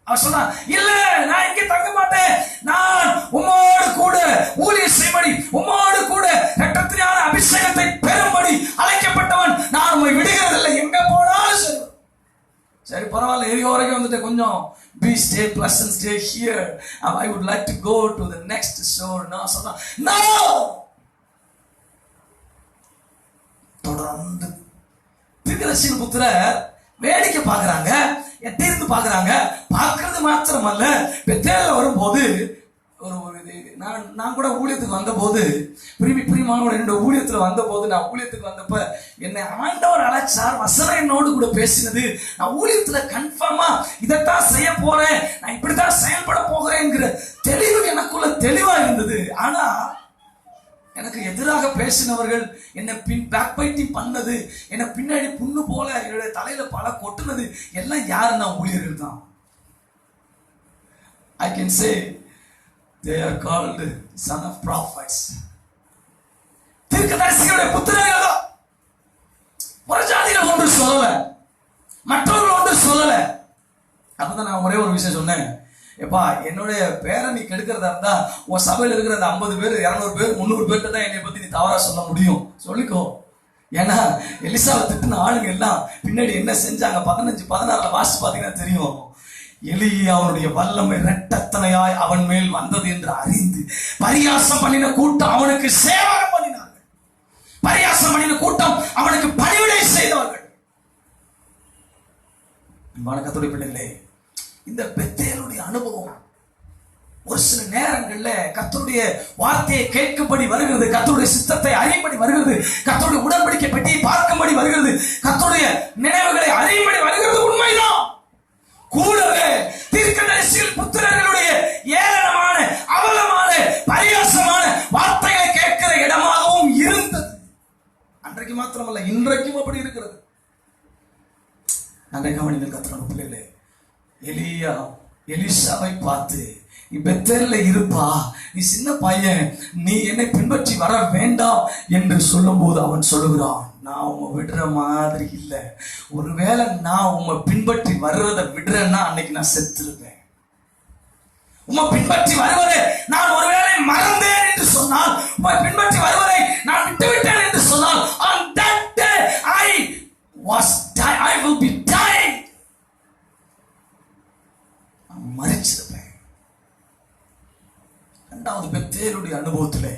அவர் சொன்னா, இல்ல நான் இங்கே தங்க மாட்டேன், நான் உம்மோடு கூட ஊழியம் செய்யும்படி, உம்மோடு கூட இரத்தத்தினால அபிஷேகத்தை பெறும்படி அழைக்கப்பட்டவன், நான் உம்மை விடுகிறதில்லை, எங்க போனாலும் சரி. சரி பரவாயில்ல, எரிகோ வரைக்கும் வந்துட்டு கொஞ்சம் be stay pleasant, stay here, I would like to go to the next shore. நான் சொன்னா, no, தொடர்ந்து தீர்க்கதரிசியின் புத்திரர் வேடிக்கை பார்க்கறாங்க, எட்டிருந்து பார்க்கறாங்க. பார்க்கறது மாத்திரமல்ல, பெத்தேல்ல வரும்போது நான் கூட ஊழியத்துக்கு வந்த போது, பிரியமானவர்களே, என்னோட ஊழியத்துல வந்த போது, நான் ஊழியத்துக்கு வந்தப்ப என்னை ஆண்டவர் அழைச்சார், வசனம் என்னோடு கூட பேசினது. நான் ஊழியத்துல கன்ஃபார்மா இதைத்தான் செய்ய போறேன், நான் இப்படித்தான் செயல்பட போகிறேங்கிற தெளிவு எனக்குள்ள தெளிவா இருந்தது. ஆனா எனக்கு எதிராக பேசினவர்கள், என்னை பேக் பைட்டிங் பண்ணது, என்னை பின்னாடி புண்ணு போல என்னுடைய தலையில பல கொட்டுனது எல்லாம் யாருன்னா ஊழியர்கள் தான். I can say they are called son of prophets. தீர்க்கதரிசிகளுடைய புத்திரர்கள் தான். புறஜாதிகள் ஒன்று சொல்லல, மற்றவர்கள் ஒன்று சொல்லல. அப்பதான் நான் ஒரே ஒரு விஷயம் சொன்னேன், எப்பா என்னுடைய பேரை நீ கெடுக்கிறதா இருந்தா உன் சபையில் இருக்கிற 50 பேர் 200 பேர் 300 பேர்கிட்ட தான் என்னை பத்தி நீ தவறா சொல்ல முடியும், சொல்லிக்கோ. ஏன்னா எலிசாவை திட்டின ஆளுங்க எல்லாம் பின்னாடி என்ன செஞ்சாங்க 15-16 வாசிச்சு பாத்தீங்கன்னா தெரியும். எலியா அவனுடைய வல்லமை இரட்டத்தனையாய் அவன் மேல் வந்தது என்று அறிந்து பரியாசம் பண்ணின கூட்டம் அவனுக்கு சேவகம் பண்ணினார்கள், பரியாசம் பண்ணின கூட்டம் அவனுக்கு பணிவிடை செய்தவர்கள். கர்த்தருடைய பிள்ளைகளே, இந்த பெத்தேலுடைய அனுபவம் ஒரு சில நேரங்கள்ல கர்த்தருடைய வார்த்தையை கேட்கும்படி வருகிறது, கர்த்தருடைய சித்தத்தை அறியும்படி வருகிறது, கர்த்தருடைய உடன்படிக்கை பெட்டியை பார்க்கும்படி வருகிறது, கர்த்தருடைய நினைவுகளை அறியும்படி வருகிறது. உண்மைதான். கூடவே தீர்க்கதரிசிகள் புத்திரர்களுடைய ஏளனமான, அவலமான, பரியாசமான வார்த்தைகளை கேட்கிற இடமாகவும் இருந்தது. அன்றைக்கு மாத்திரமல்ல, இன்றைக்கும் அப்படி இருக்கிறது. நன்றை கவனிங்கள் கர்த்தருடைய பிள்ளைகளே. எலியா எலிசாவை பார்த்து, நீ பெத்தேல்ல இருப்பா, நீ சின்ன பையன், நீ என்னை பின்பற்றி வர வேண்டாம் என்று சொல்லும் போது அவன் சொல்லுகிறான், நான் உங்க விடுற மாதிரி இல்ல, ஒருவேளை நான் உங்க பின்பற்றி வர்றதை விடுறேன்னா அன்னைக்கு நான் செத்துருவேன். உங்க பின்பற்றி வருவதை நான் ஒருவேளை மறந்தேன் என்று சொன்னால், உங்க பின்பற்றி வருவதை நான் விட்டுவிட்டேன் என்று சொன்னால், on that day I will be dying. மறிச்சிருப்பேன். இரண்டாவது பெத்தேலுடைய அனுபவத்திலே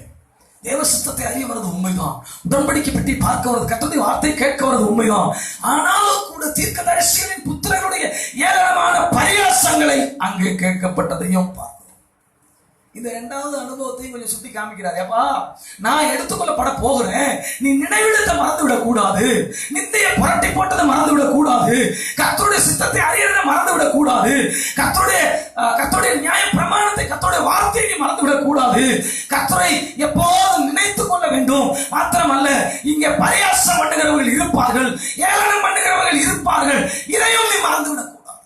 தேவ சித்தத்தை அறிய வரது உண்மைதான், உடன்படிக்கை பெட்டி பார்க்க வரது, கர்த்தருடைய வார்த்தை கேட்க வரது உண்மைதான். ஆனாலும் கூட தீர்க்கதரிசிகளின் புத்திரர்களுடைய ஏராளமான பரியாசங்களை அங்கே கேட்கப்பட்டதையும் பார்க்கிறோம். இந்த இரண்டாவது அனுபவத்தையும் கொஞ்சம் சுட்டி காமிக்கிறார். ஏப்பா, நான் எடுத்துக்கொள்ளப்பட போகிறேன், நீ நினைவிடத்தை மறந்து விடக் கூடாது, நிந்தைய புரட்டி போட்டதை மறந்து விடக் கூடாது, கர்த்தருடைய சித்தத்தை அறியறதை மறந்து விடக் கூடாது, கர்த்தருடைய நியாய பிரமாணத்தை, கர்த்தருடைய வார்த்தையை நீ மறந்து விடக் கூடாது, கர்த்தரை எப்போதும் நினைத்துக் கொள்ள வேண்டும். மாத்திரமல்ல, இங்கே பரியாசம் பண்ணுகிறவர்கள் இருப்பார்கள், ஏளனம் பண்ணுகிறவர்கள் இருப்பார்கள், இதையும் நீ மறந்து விடக் கூடாது.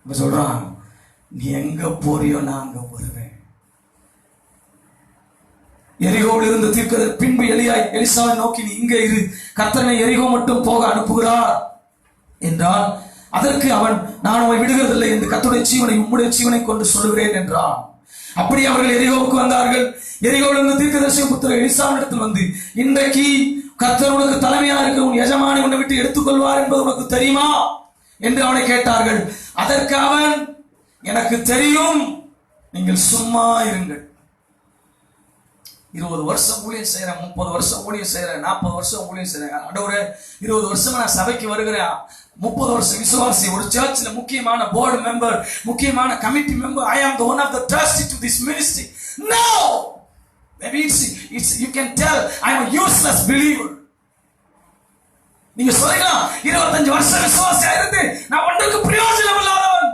இப்ப சொல்றான், நீ எங்க போறியோ நான் அங்க வருவேன். எரிகோவில் இருந்து தீர்க்க பின்பு எலிசாவை நோக்கி, நீ இங்கே இரு, கர்த்தனை எரிகோ மட்டும் போக அனுப்புகிறார் என்றால், அதற்கு அவன், நான் உன்னை விடுகிறதில்லை என்று கர்த்தருடைய ஜீவனை உம்முடைய ஜீவனை கொண்டு சொல்லுகிறேன் என்றான். அப்படி அவர்கள் எரிகோவுக்கு வந்தார்கள். எரிகோவில் இருந்து தீர்க்கதரிசி புத்திரர் எலிசாவினிடத்தில் வந்து, இன்றைக்கு கர்த்தர் உனக்கு தலைமையா இருக்கிற உன் எஜமானை உன்னை விட்டு எடுத்துக்கொள்வார் என்பது உனக்கு தெரியுமா என்று அவனை கேட்டார்கள். அதற்கு அவன், எனக்கு தெரியும், நீங்கள் சும்மா இருங்கள். 20 வருஷம் ஊழியம் செய்யறேன், 30 வருஷம் ஊழியம் செய்யறேன், 40 வருஷம் ஊழியம் செய்யறேன், ஆண்டவரே 20 வருஷமா நான் சபைக்கு வருகிறேன், 30 வருஷம் விசுவாசி, ஒரு சர்ச்ல முக்கியமான போர்டு மெம்பர், முக்கியமான committee member, I am the one of the trustee to this ministry. No, Maybe it's you can tell I'm a useless believer. நீங்க சொல்லலாம் 25 வருஷம் விசுவாசியா இருந்து நான் ஒன்றுக்கு பிரயோஜனம் இல்லாதவன்.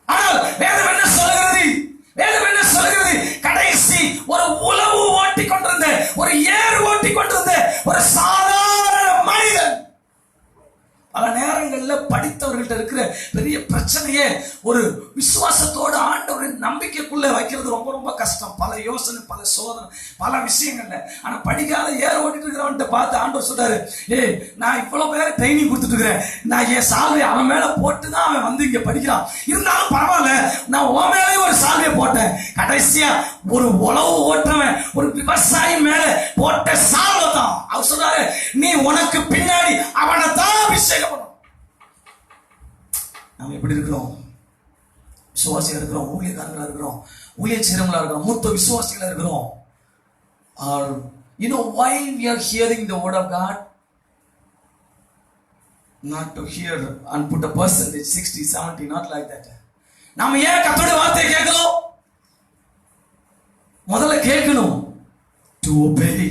ஆனால் வேதம் என்ன சொல்கிறது? வேதம் என்ன சொல்கிறது? கடைசி ஒரு உலவு ஓட்டிக் கொண்டிருந்த, ஒரு ஏர் ஓட்டிக் கொண்டிருந்த ஒரு சாதாரண மனிதன். பல நேரங்கள்ல படித்தவர்கள்ட்ட இருக்கிற பெரிய பிரச்சனையே ஒரு விசுவாசத்தோடு ஆண்டவரின் நம்பிக்கைக்குள்ள வைக்கிறது ரொம்ப ரொம்ப கஷ்டம். பல யோசனை, பல சோதனை, பல விஷயங்கள்ல. ஆனா படிக்காத ஏற ஓட்டிட்டு இருக்கிறவன்ட்ட பார்த்து ஆண்டவர் சொல்றாரு, ஏய் நான் இவ்வளவு பேரை ட்ரைனிங் கொடுத்துட்டு இருக்கிறேன், நான் என் சால்வையை அவன் மேல போட்டுதான் அவன் வந்து இங்க படிக்கிறான், இருந்தாலும் பரவாயில்ல நான் உன் மேலே ஒரு சால்வையை போட்டேன். கடைசியா ஒரு உழவு ஓட்டுறவன், ஒரு விவசாயி மேல போட்ட சால்வை தான். அவர் சொல்றாரு, நீ உனக்கு பின்னாடி அவனை தான் அபிஷேகம். நாம் எப்படி இருக்கிறோம்? விசுவாசிகள் இருக்கிறோம், ஊழியக்காரர்களா இருக்கிறோம், ஊழியர் செய்றவங்களா இருக்கிறோம், மூத்த விசுவாசிகளா இருக்கிறோம். Or you know why we are hearing the word of God? Not to hear and put a percentage 60 70, not like that. நாம ஏன் கர்த்தருடைய வார்த்தையை கேட்கிறோம்? முதல்ல கேட்கணும் to obey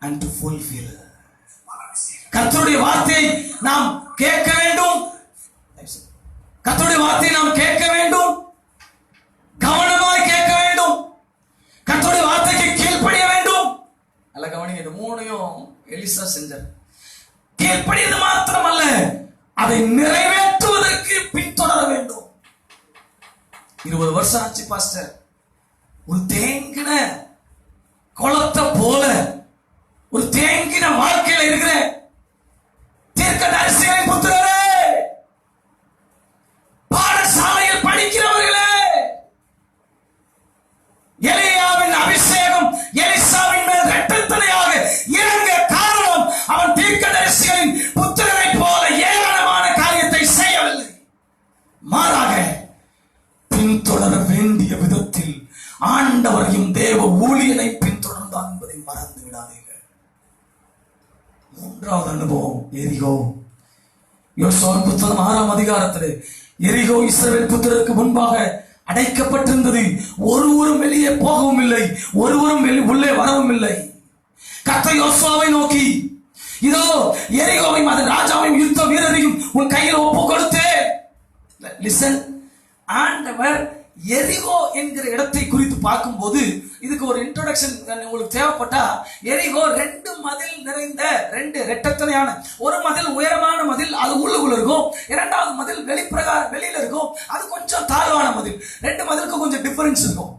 and to fulfill. கர்த்தருடைய வார்த்தையை நாம் கேட்க வேண்டும். கர்த்தருடைய வார்த்தையை நாம் கேட்க வேண்டும், கவனமாய் கேட்க வேண்டும், கர்த்தருடைய வார்த்தைக்கு கீழ்ப்படிய வேண்டும். நல்ல கவனிங்க, இந்த மூணையும் எலிசா செஞ்சார். கீழ்ப்படியது மாத்திரமல்ல, அதை நிறைவேற்றுவதற்கு பின்தொடர வேண்டும். 20 வருஷம் ஆச்சு பாஸ்டர், ஒரு தேங்கின குளத்தை போல ஒரு தேங்கின வாழ்க்கையில இருக்கிற தீர்க்கதரிசிகளின் புத்திரரே, பாடசாலையில் படிக்கிறவர்களே, எலியாவின் அபிஷேகம் எலிசாவின் மேல் இரட்டத்தனையாக இறங்க காரணம் அவன் தீர்க்கதரிசிகளின் புத்திரரை போல ஏராளமான காரியத்தை செய்யவில்லை, மாறாக பின்தொடர வேண்டிய விதத்தில் ஆண்டவரையும் தேவ ஊழியனை பின்தொடர்ந்தான் என்பதை மறந்து விடாதீர்கள். மூன்றாவது அனுபவம் எரிகோ. யோசுவாவின் புத்தகம் 6ஆம் அதிகாரத்திலே எரிகோ இஸ்ரவேல் புத்திரருக்கு முன்பாக அடைக்கப்பட்டிருந்தது. ஒருவரும் வெளியே போகவும் இல்லை, ஒருவரும் உள்ளே வரவும் இல்லை. கர்த்தர் யோசுவாவை நோக்கி, இதோ எரிகோவையும் அதன் ராஜாவையும் யுத்த வீரரையும் உன் கையில் ஒப்பு கொடுத்தேன். லிசன், ஆண்டவர் எரிகோ என்கிற இடத்தை குறித்து பார்க்கும்போது இதுக்கு ஒரு இன்ட்ரோடக்ஷன் உங்களுக்கு தேவைப்பட்டா, எரிகோ 2 மதில் நிறைந்த, 2 இரட்டத்தனையான, ஒரு மதில் உயரமான மதில், அது உள்ளுக்குள்ள இருக்கும். இரண்டாவது மதில் வெளியில இருக்கும், அது கொஞ்சம் தாழ்வான மதில். 2 மதிலுக்கு கொஞ்சம் டிஃபரன்ஸ் இருக்கும்.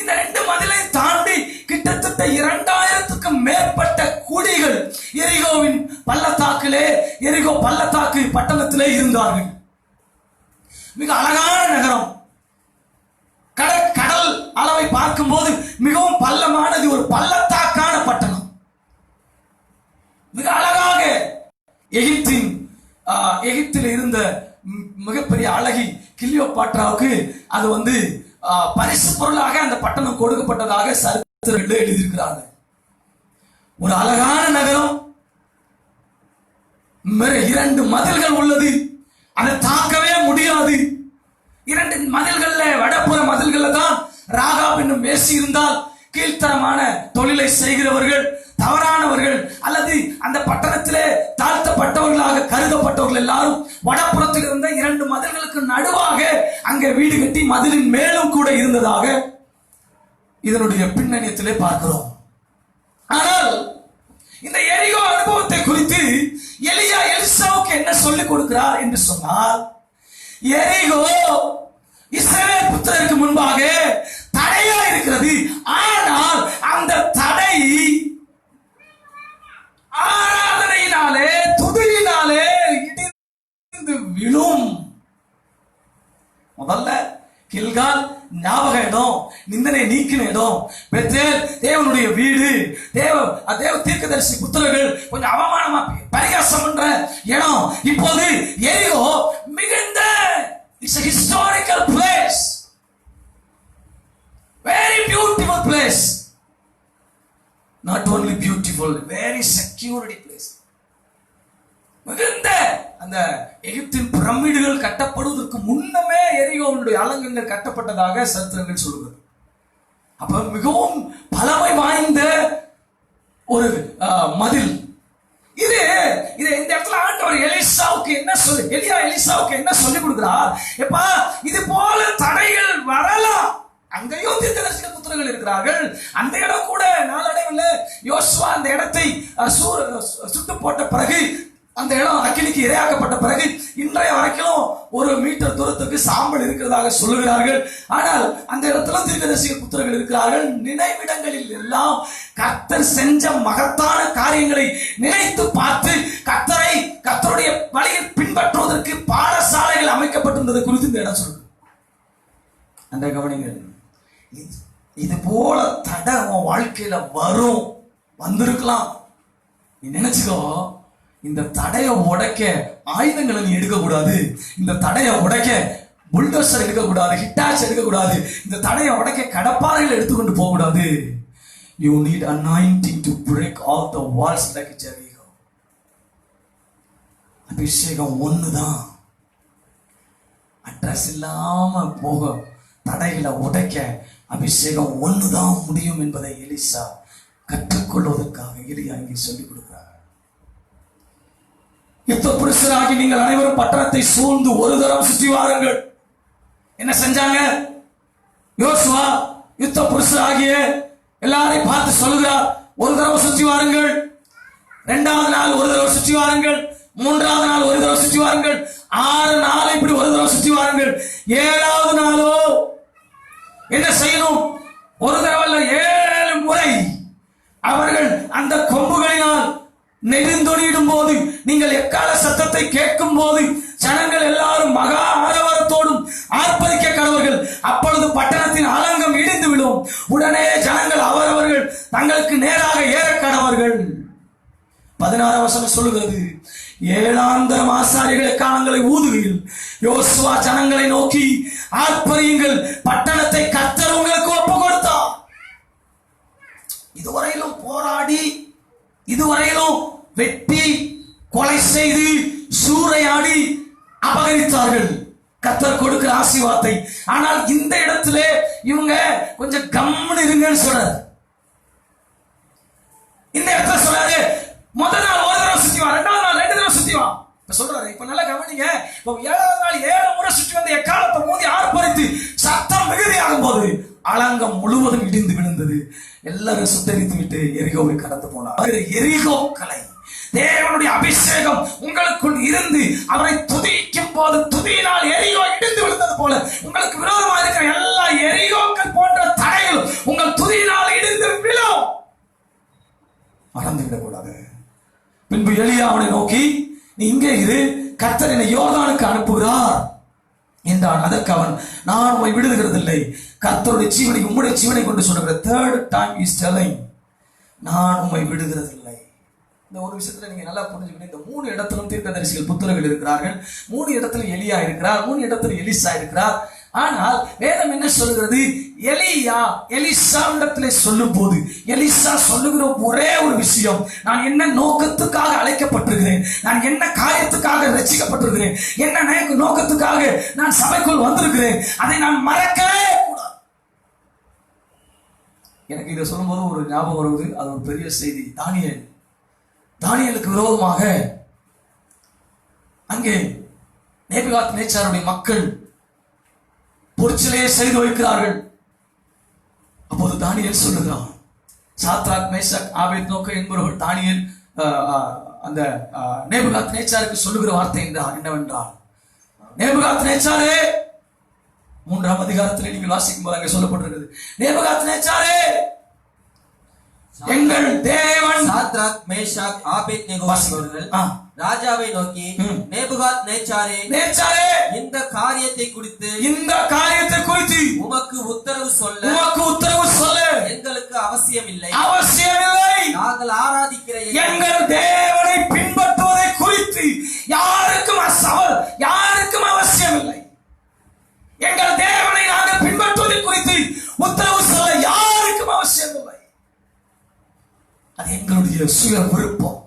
இந்த 2 மதிலை தாண்டி கிட்டத்தட்ட 2000க்கும் மேற்பட்ட குடிகள் எரிகோவின் பள்ளத்தாக்கிலே, எரிகோ பள்ளத்தாக்கு பட்டணத்திலே இருந்தார்கள். மிக அழகான நகரம். கடல் அளவை பார்க்கும்போது மிகவும் பள்ளமானது, ஒரு பள்ளத்தாக்கான பட்டணம். மிக அழகாக எகிப்தில் இருந்த மிகப்பெரிய அழகி கிளியோபாட்ராவுக்கு அது வந்து பரிசு பொருளாக அந்த பட்டணம் கொடுக்கப்பட்டதாக சரித்திரங்கள் எழுதியிருக்கிறார்கள். ஒரு அழகான நகரம், 2 மதில்கள் உள்ளது, அதை தாக்கவே முடியாது. 2 மதில்கள்ல, வடப்புற மதில்கள்ல தான் ராகாப் என்னும் வேசி இருந்தால், கீழ்த்தரமான தொழிலை செய்கிறவர்கள், தவறானவர்கள் அல்லது அந்த பட்டணத்திலே தாழ்த்தப்பட்டவர்களாக கருதப்பட்டவர்கள் எல்லாரும் வடப்புறத்தில் இருந்த 2 மதில்களுக்கு நடுவாக அங்கே வீடு கட்டி மதிலின் மேலும் கூட இருந்ததாக இதனுடைய பின்னணியத்திலே பார்க்கிறோம். ஆனால் இந்த எரிகோ அனுபவத்தை குறித்து எலியா எலிசாவுக்கு என்ன சொல்லிக் கொடுக்கிறார் என்று சொன்னால், எரிகோ இஸ்ரவேல் புத்திரருக்கு முன்பாக தடையா இருக்கிறது. ஆனால் அந்த தடை ஆராதனையினாலே, துதியினாலே இடிந்து விழும். முதல்ல கில்கால் ஞாபக இடம், நிந்தனை நீக்கின இடம். பெத்தேல் தேவனுடைய வீடு, தேவ தீர்க்கதரிசி புத்திரர்கள் கொஞ்சம் அவமானமா பரிகாசம் பண்ற இடம். இப்போது எரிகோ மிகுந்த it's a historical place, very beautiful place, not only beautiful, very security place. மிகுந்த அந்த எகிப்தின் பிரமிடுகள் கட்டப்படுவதற்கு முன்னமே எரிகோவினுடைய அலங்கங்கள் கட்டப்பட்டதாக சரித்திரங்கள் சொல்கிறது. அப்ப மிகவும் பழமை வாய்ந்த ஒரு மதில். இது இந்த இடத்துல ஆண்டவர் எலிசாவுக்கு என்ன சொல்லி கொடுக்கிறார்? எப்பா, இது போல தடைகள் வரலாம். அங்கேயும் தீர்க்கதரிசி புத்திரர்கள் இருக்கிறார்கள். அந்த இடம் கூட நாளடைவில் யோசுவா அந்த இடத்தை சுட்டு போட்ட பிறகு, அந்த இடம் அக்கினிக்கு இரையாக்கப்பட்ட பிறகு இன்றைய வரைக்கும் 1 மீட்டர் தூரத்துக்கு சாம்பல் இருக்கிறதாக சொல்லுகிறார்கள். ஆனால் அந்த இடத்துல தீர்க்கதரிசி புத்திரர்கள் இருக்கிறார்கள். நினைவிடங்களில் எல்லாம் கர்த்தர் செஞ்ச மகத்தான காரியங்களை நினைத்து பார்த்து கர்த்தருடைய வழியில் பின்பற்றுவதற்கு பாடசாலைகள் அமைக்கப்பட்டிருந்தது குறித்து இந்த இடம் சொல்லுது. அந்த கவனிங்கள். இது போல தடை உன் வாழ்க்கையில வந்திருக்கலாம். நீ நினைச்சுக்கோ, இந்த தடையை உடைக்க ஆயுதங்களை நீ எடுக்கக்கூடாது. இந்த தடையை உடைக்க புல்டோசர் எடுக்கக்கூடாது, ஹிட்டாச் எடுக்கக்கூடாது. இந்த தடையை உடைக்க கடப்பாறைகள் எடுத்துக்கொண்டு போகக்கூடாது. You need anointing to break all the walls like Jericho. அபிஷேகம் ஒண்ணுதான் அட்ரஸ் இல்லாம போக, தடைகளை உடைக்க அபிஷேகம் ஒண்ணுதான் முடியும் என்பதை எலிசா கற்றுக்கொள்வதற்காக எலியா இங்கே சொல்லிக் கொடுக்கிறார். யுத்த புருஷராகி நீங்கள் அனைவரும் பட்டணத்தை சூழ்ந்து ஒரு தரம் சுற்றி வாருங்கள். என்ன செஞ்சாங்க? யோசுவா யுத்த புருஷராகிய எல்லாரையும் பார்த்து சொல்லுகிறார், ஒரு தடவை சுற்றி வாருங்கள். 2வது நாள் ஒரு தடவை சுற்றி வாருங்கள். 3வது நாள் ஒரு தடவை சுற்றி வாருங்கள். 6 நாள் இப்படி ஒரு தடவை சுற்றி வாருங்கள். 7வது நாளோ என்ன செய்யணும்? ஒரு தடவை 7 முறை அவர்கள் அந்த கொம்புகளினால் நெடுந்தொடியிடும் போது, நீங்கள் எக்கால சத்தத்தை கேட்கும் போது ஜனங்கள் எல்லாரும் மகா ஆரவாரத்தோடும் ஆர்ப்பரிக்க கடவர்கள். அப்பொழுது பட்டணத்தின் அலங்கம் இடிந்து விடும். உடனே ஜனங்கள் அவரவர்கள் தங்களுக்கு நேராக ஏற கடவர்கள். 16 வசனம் சொல்லுகிறது, 7ஆந்தரம் ஆசாரியர்கள் காலங்களை ஊதுகையில் யோசுவா ஜனங்களை நோக்கி, ஆர்ப்பரியுங்கள், பட்டணத்தை கர்த்தர் உங்களுக்கு ஒப்பு கொடுத்தார். இதுவரையிலும் போராடி, இதுவரையிலும் வெட்டி கொலை செய்து சூறையாடி அபகரித்தார்கள் கர்த்தர் கொடுக்கிற ஆசீர்வாதத்தை. ஆனால் இந்த இடத்துல இவங்க கொஞ்சம் கம்முன்னு இருங்கன்னு சொல்றாரு. இந்த இடத்துல சொல்றாரு, முதல் நாள் ஒரு தடவை சுத்தி வா, 2வது நாள் 2 தடவை சுத்தி வா. இப்ப சொல்றாரு, இப்ப நல்லா கவனிங்க. இப்ப 7வது நாள் 7 முறை சுற்றி வந்து எக்காலத்தை மோதி ஆர்ப்பரித்து சத்தம் மிகுதியாகும் போது அலங்கம் முழுவதும் இடிந்து விழுந்தது. எல்லாரும் சுத்தரித்து விட்டு எரிகோவை கடந்து போனார். எரிகோ கலை, தேவனுடைய அபிஷேகம் உங்களுக்குள் இருந்து அவரை துதிக்கும் போது துதியினால் எரிகோ இடிந்து விழுந்தது போல உங்களுக்கு விரோதமாக இருக்கிற எல்லா எரிகோக்கள் போன்ற தடைகள் உங்கள் துதியினால் இடிந்து விழும். மறந்து விடக்கூடாது. பின்பு எலியா அவனை நோக்கி, நீ இங்கே இரு, கர்த்தர் என்னை யோர்தானுக்கு அனுப்புகிறார் என்றான். அதற்கு அவன், நான் உம்மை விடுகிறதில்லை, கர்த்தருடைய ஜீவனை உம்முடைய ஜீவனை கொண்டு சொல்லுகிற. 3rd time is telling, நான் உம்மை விடுகிறதில்லை. இந்த ஒரு விஷயத்துல நீங்க நல்லா புரிஞ்சுக்கணும். இந்த 3 இடத்திலும் தீர்க்கதரிசிகள் புத்திரர்கள் இருக்கிறார்கள். 3 இடத்துல எலியா இருக்கிறார், 3 இடத்துல எலிசா இருக்கிறார். ஆனால் வேதம் என்ன சொல்லுகிறது? எலியா எலிசாவிடத்திலே சொல்லும் போது எலிசா சொல்லுகிற ஒரே ஒரு விஷயம், நான் என்ன நோக்கத்துக்காக அழைக்கப்பட்டிருக்கிறேன், நான் என்ன காரியத்துக்காக ரட்சிக்கப்பட்டிருக்கிறேன், என்ன நோக்கத்துக்காக நான் சபைக்குள் வந்திருக்கிறேன், அதை நான் மறக்கவே கூடாது. எனக்கு இதை சொல்லும் போது ஒரு ஞாபகம் வருவது, அது ஒரு பெரிய செய்தி. தானியேலுக்கு விரோதமாக அங்கே நேபுகாத் நேச்சாருடைய மக்கள் பொறிச்சிலேயே செய்து வைக்கிறார்கள். அப்போது தானியேல் சொல்லுகிறான், சாத்ராக் மேஷாக் ஆபேத்நேகோ என்பவர்கள் தானியேல் அந்த நேபுகாத் நேச்சாருக்கு சொல்லுகிற வார்த்தை என்னவென்றால், நேபுகாத் நேச்சாரே, 3ஆம் அதிகாரத்தில் நீங்கள் வாசிக்கும் போது அங்கே சொல்லப்பட்டிருக்கிறது, நேபுகாத் நேச்சாரே, எங்கள் தேவன் சாத்ராக் மேஷாக் ஆபேத்நேகோ என்பவர்கள் ராஜாவை நோக்கி, நேபுகாத் நேச்சாரே, இந்த காரியத்தை குறித்து உமக்கு உத்தரவு சொல்ல எங்களுக்கு அவசியமில்லை. நாங்கள் ஆராதிக்கிற எங்கள் தேவனை பின்பற்றுவதை குறித்து யாருக்கும் அவசியம் இல்லை. எங்கள் தேவனை நாங்கள் பின்பற்றுவதை குறித்து உத்தரவு சொல்ல யாருக்கும் அவசியம் இல்லை. அது எங்களுடைய சுய விருப்பம்.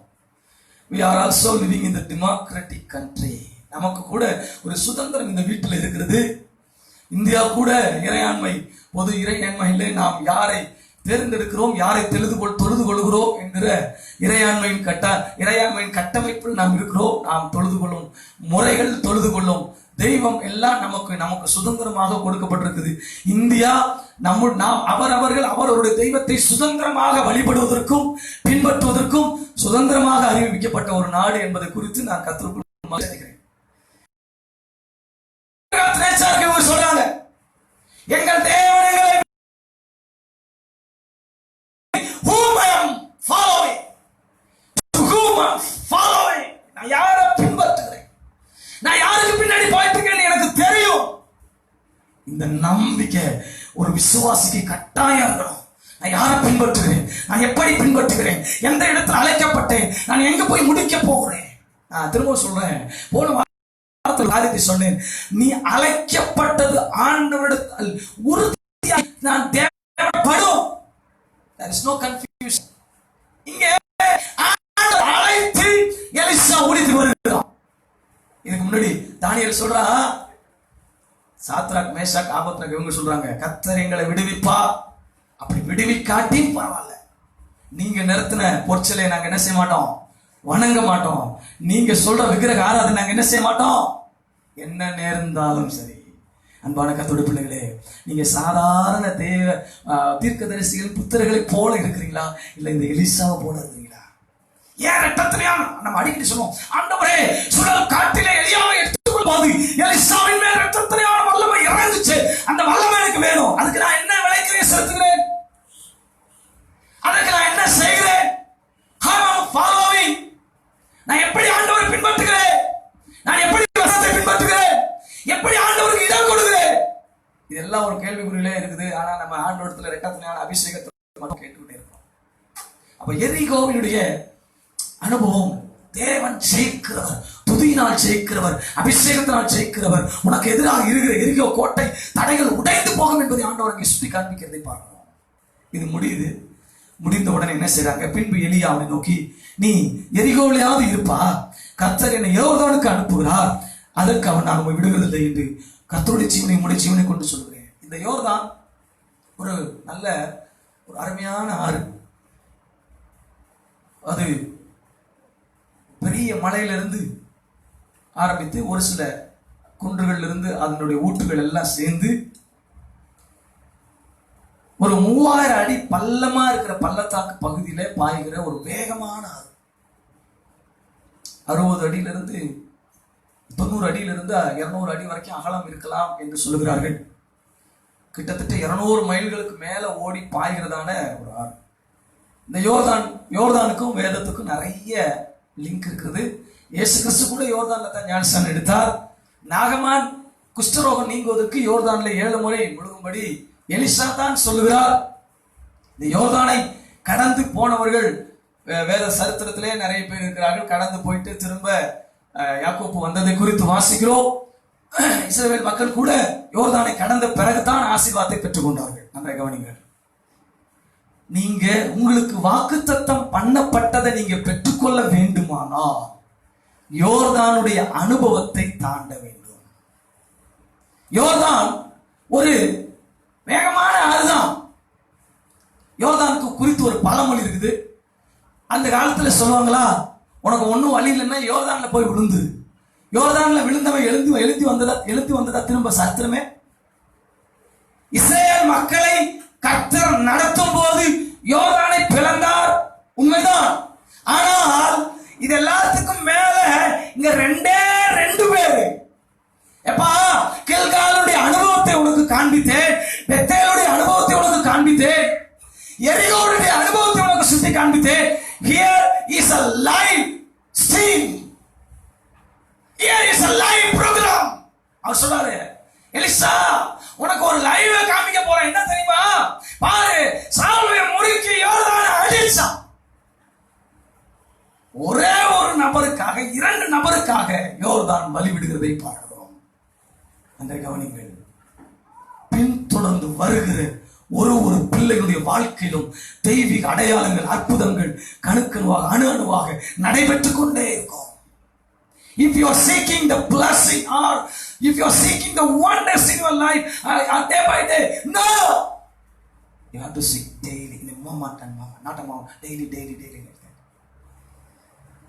We are also living in the democratic country. நமக்கு கூட ஒரு சுதந்திரம் இந்த வீட்டில் இருக்கிறது. இந்தியா கூட இறையாண்மை, பொது இறையாண்மையிலே நாம் யாரை தேர்ந்தெடுக்கிறோம், யாரை தொழுது கொள்கிறோம் என்கிற இறையாண்மையின் கட்டமைப்பில் நாம் இருக்கிறோம். நாம் தொழுது கொள்ளும் முறைகள், தொழுது கொள்ளும் தெய்வம் எல்லாம் நமக்கு சுதந்திரமாக கொடுக்கப்பட்டிருக்குது. இந்தியா நாம் அவரவர்கள் அவர்களுடைய தெய்வத்தை சுதந்திரமாக வழிபடுவதற்கும் பின்பற்றுவதற்கும் சுதந்திரமாக அறிவிக்கப்பட்ட ஒரு நாடு என்பதை குறித்து நான் கற்றுக்கொள்ள நினைக்கிறேன். சொல்றாங்க, எங்கள் தேவனைகளை நான் யாரை பின்பற்றுகிறேன், நான் யாருக்கு பின்னாடி போயிட்டு இருக்கேன்னு எனக்கு தெரியும். இந்த நம்பிக்கை ஒரு விசுவாசிக்கு கட்டாயம் இருக்கணும். நான் யாரை பின்பற்றுகிறேன், நான் எப்படி பின்பற்றுகிறேன், எந்த இடத்துல அழைக்கப்பட்டேன், நான் எங்க போய் முடிக்க போகிறேன். நான் திரும்ப சொல்றேன், போன வாரத்தில் காரியத்தை சொன்னேன். நீ அழைக்கப்பட்டது ஆண்டவரிடத்தில் உறுதியாக நான் தேவைப்படும். There is no confusion. இங்கே அழைத்து எலிசா ஓடிட்டு வருகிறான். இதுக்கு முன்னாடி தானியேல் சொல்றா, சாத்ராக் மேஷாக் ஆபத்நேகோ இவங்க சொல்றாங்க, கர்த்தர் எங்களை விடுவிப்பா. அப்படி விடுவிக்காட்டி பரவாயில்ல, நீங்க நிறுத்தின பொற்சிலை நாங்க என்ன செய்ய மாட்டோம், வணங்க மாட்டோம். நீங்க சொல்ற விக்கிரக ஆராதனை நாங்க என்ன செய்ய மாட்டோம், என்ன நேர்ந்தாலும் சரி. அன்பான கர்த்தருடைய பிள்ளைகளே, நீங்க சாதாரண தீர்க்கதரிசிகள் புத்திரர்களை போல இருக்கிறீங்களா, இல்ல இந்த எலிசாவை போல இருக்கிறீங்களா? ஏன் ரத்தத்திலையாம் நம்ம அடிக்கடி சொல்லுவோம், ஆண்டவரே சுழல் காட்டிலே எலியாவை எடுத்துக்கொள்வாது எலிசாவின் மேல் ரத்தத்திலையான வல்லமை இறங்குச்சு, அந்த வல்லமை எனக்கு வேணும். அதுக்கு நான் என்ன விளைக்கிறேன் செலுத்துகிறேன், அதுக்கு நான் என்ன செய்கிறேன், நான் எப்படி ஆண்டவரை பின்பற்றுகிறேன், நான் எப்படி வசனத்தை பின்பற்றுகிறேன், எப்படி ஆண்டவருக்கு இடம் கொடுக்கிறேன். இதெல்லாம் ஒரு கேள்விக்குறியிலே இருக்குது. ஆனா நம்ம ஆண்டவரத்துல இரக்கத்தினால அபிஷேகத்தை மட்டும் கேட்டுக்கிட்டே இருக்கோம். அப்ப எரிகோவினுடைய அனுபவம், தேவன் ஜெயிக்கிறவர், துதியினால் ஜெயிக்கிறவர், அபிஷேகத்தினால் ஜெயிக்கிறவர். உனக்கு எதிராக இருக்கிற எரிகோ கோட்டை தடைகள் உடைந்து போகும் என்பதை ஆண்டவர் சுட்டி காண்பிக்கிறதை பார்க்கணும். இது முடிந்த உடனே என்ன செய்றாங்க, பின்பு எலியா அவனை நோக்கி, நீ எரிகோவிலாவது இருப்பா, கர்த்தர் என்னை யோர்தானுக்கு அனுப்புகிறார், அதற்கு அவன் நான் உண்மை விடுவதில்லை என்று கர்த்தருடைய ஜீவனை உம்முடைய ஜீவனை கொண்டு சொல்கிறேன். இந்த யோர்தான் ஒரு நல்ல ஒரு அருமையான ஆறு. அது பெரிய மலையிலிருந்து ஆரம்பித்து ஒரு சில குன்றுகள்ல இருந்து அதனுடைய ஊட்டுகள் எல்லாம் சேர்ந்து ஒரு 3000 அடி பள்ளமா இருக்கிற பள்ளத்தாக்கு பகுதியில பாய்கிற ஒரு வேகமான ஆறு. 60 அடியிலிருந்து 90 அடியிலிருந்து 200 அடி வரைக்கும் அகலம் இருக்கலாம் என்று சொல்லுகிறார்கள். கிட்டத்தட்ட 200 மைல்களுக்கு மேல ஓடி பாய்கிறதான ஒரு ஆறு. இந்த யோர்தானுக்கும் வேதத்துக்கும் நிறைய லிங்க் இருக்குது. இயேசு கிறிஸ்து கூட யோர்தான்ல தான் ஞானஸ்நானம் எடுத்தார். நாகமான் குஷ்டரோகம் நீங்குவதற்கு யோர்தான்ல 7 முறை முழுகும்படி எலிசா தான் சொல்லுகிறார். இந்த யோர்தானை கடந்து போனவர்கள் வேத சரித்திரத்திலே நிறைய பேர் இருக்கிறார்கள். கடந்து போயிட்டு திரும்ப யாக்கோப்பு வந்ததை குறித்து வாசிக்கிறோம். இஸ்ரவேல் மக்கள் கூட யோர்தானை கடந்த பிறகுதான் ஆசீர்வாதத்தை பெற்றுக் கொண்டார்கள். அந்த கவனிங்கள், நீங்க உங்களுக்கு வாக்குத்தத்தம் பண்ணப்பட்டதை நீங்க பெற்றுக்கொள்ள வேண்டுமானால் யோர்தானுடைய அனுபவத்தை தாண்ட வேண்டும். யோர்தான் ஒரு வேகமான ஆறுதான். யோர்தானுக்கு குறித்து ஒரு பழமொழி இருக்குது. அந்த காலத்துல சொல்லுவாங்களா, உனக்கு ஒன்னும் வழி இல்லைன்னா யோர்தான்ல போய் விழுந்து, யோர்தான்ல விழுந்தவன் எழுந்து வந்ததா திரும்ப சரித்திரமே. இஸ்ரவேல் மக்களை கர்த்தர் நடத்தும் போது யோர்தானை பிளந்தார், உண்மைதான். ஆனால் இது எல்லாத்துக்கும் மேல இங்க 2 பேரு. எப்பா, கில்காலுடைய அனுபவத்தை உனக்கு காண்பித்தேன், பெத்தேலுடைய அனுபவத்தை உனக்கு காண்பித்தேன், எரிகோவுடைய அனுபவத்தை உனக்கு சுத்தி காண்பித்தேன். Here is a live stream. Here is a live program. அவர் சொல்றாரு, எலிசா உனக்கு ஒரு லைவ் காமிக்க போறேன். என்ன தெரியுமா, பாரு, சாவுவை முறுக்கி யோர்தானை அழிச்சான். ஒரே ஒரு நபருக்காக 2 நபருக்காக யோர்தான் பலி விடுகிறதை பார்க்கிறோம். அந்த கவனிங்கள், பின்தொடர்ந்து வருகிற ஒரு பிள்ளைகளுடைய வாழ்க்கையிலும் தெய்வீக அடையாளங்கள், அற்புதங்கள் கணுக்கணுவாக அணுவாக நடைபெற்றுக் கொண்டே இருக்கும். If you are seeking the blessing or if you are seeking the wonders in your life day by day, no, you have to seek daily in a moment and moment, not a moment, daily.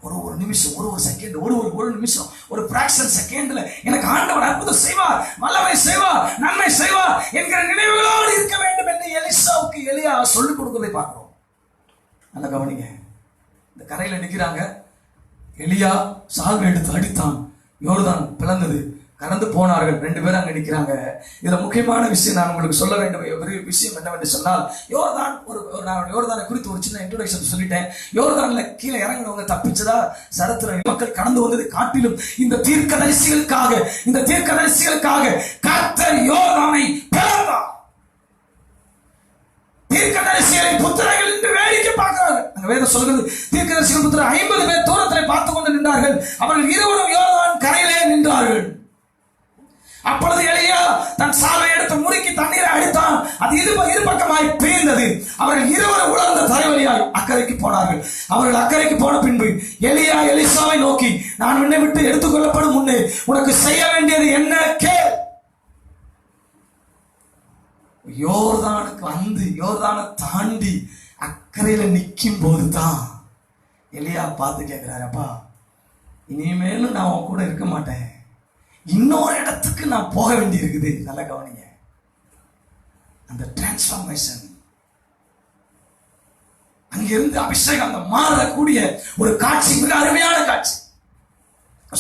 ஒரு நிமிஷம், ஒரு second, ஒரு நிமிஷம், ஒரு fraction செகண்ட்ல எனக்கு ஆண்டவர் அற்புதம் செய்வார், வல்லமை செய்வார், நன்மை செய்வார் என்கிற நினைவுகளோடு இருக்க வேண்டும் என்று எலிசாவுக்கு எலியா சொல்லிக் கொடுக்கிறதை பார்க்கிறோம். நல்லா கவனிங்க. இந்த கரையில நிக்கிறாங்க. எலியா சால்வை எடுத்து அடித்தான், யோர்தான் பிளந்தது, கடந்து போனார்கள். 2 பேரும் அங்க நிக்கிறாங்க. இதுல முக்கியமான விஷயம் நான் உங்களுக்கு சொல்ல வேண்டும் ஒரு விஷயம் என்னவென்று சொன்னால், யோர்தானை குறித்து ஒரு சின்ன இன்ட்ரோடக்ஷன் சொல்லிட்டேன். யோர்தான்ல கீழே இறங்கினவங்க தப்பிச்சதா சரித்திரம். மக்கள் கடந்து வந்தது காட்டிலும் இந்த தீர்க்கதரிசிகளுக்காக கர்த்தர் யோர்தானை பிளந்தார். தீர்க்கதரிசிகளின் புத்திரர்கள் என்று வேடிக்கை பார்க்கிறார்கள். அங்க வேதம் சொல்கிறது, தீர்க்கதரிசிகள் புத்திரர் 50 பேர் தூரத்தில் பார்த்து கொண்டு நின்றார்கள். அவர்கள் இருவரும் யோர்தான் கரையிலே நின்றார்கள். அப்பொழுது எலியா தன் சாலை எடுத்து முறுக்கி தண்ணீரை அடித்தான். அது இரு பக்கமாய் பிரிந்தது. அவர்கள் இருவரும் உலர்ந்த தரைவழியாய் அக்கறைக்கு போனார்கள். அவர்கள் அக்கறைக்கு போன பின்பு எலியா எலிசாவை நோக்கி, நான் உன்னை விட்டு எடுத்துக்கொள்ளப்படும் முன்னே உனக்கு செய்ய வேண்டியது என்ன கேள். யோர்தானுக்கு வந்து யோர்தானை தாண்டி அக்கறையில நிற்கும் போதுதான் எலியா பார்த்து கேட்கிறாரு, அப்பா இனிமேலும் நான் உன் கூட இருக்க மாட்டேன், இன்னொரு இடத்துக்கு நான் போக வேண்டி இருக்குது. நல்லா கவனிங்க. அந்த டிரான்ஸ்ஃபார்மேஷன், அங்கிருந்து அபிஷேகம், அந்த மாறக்கூடிய ஒரு காட்சி, மிக அருமையான காட்சி.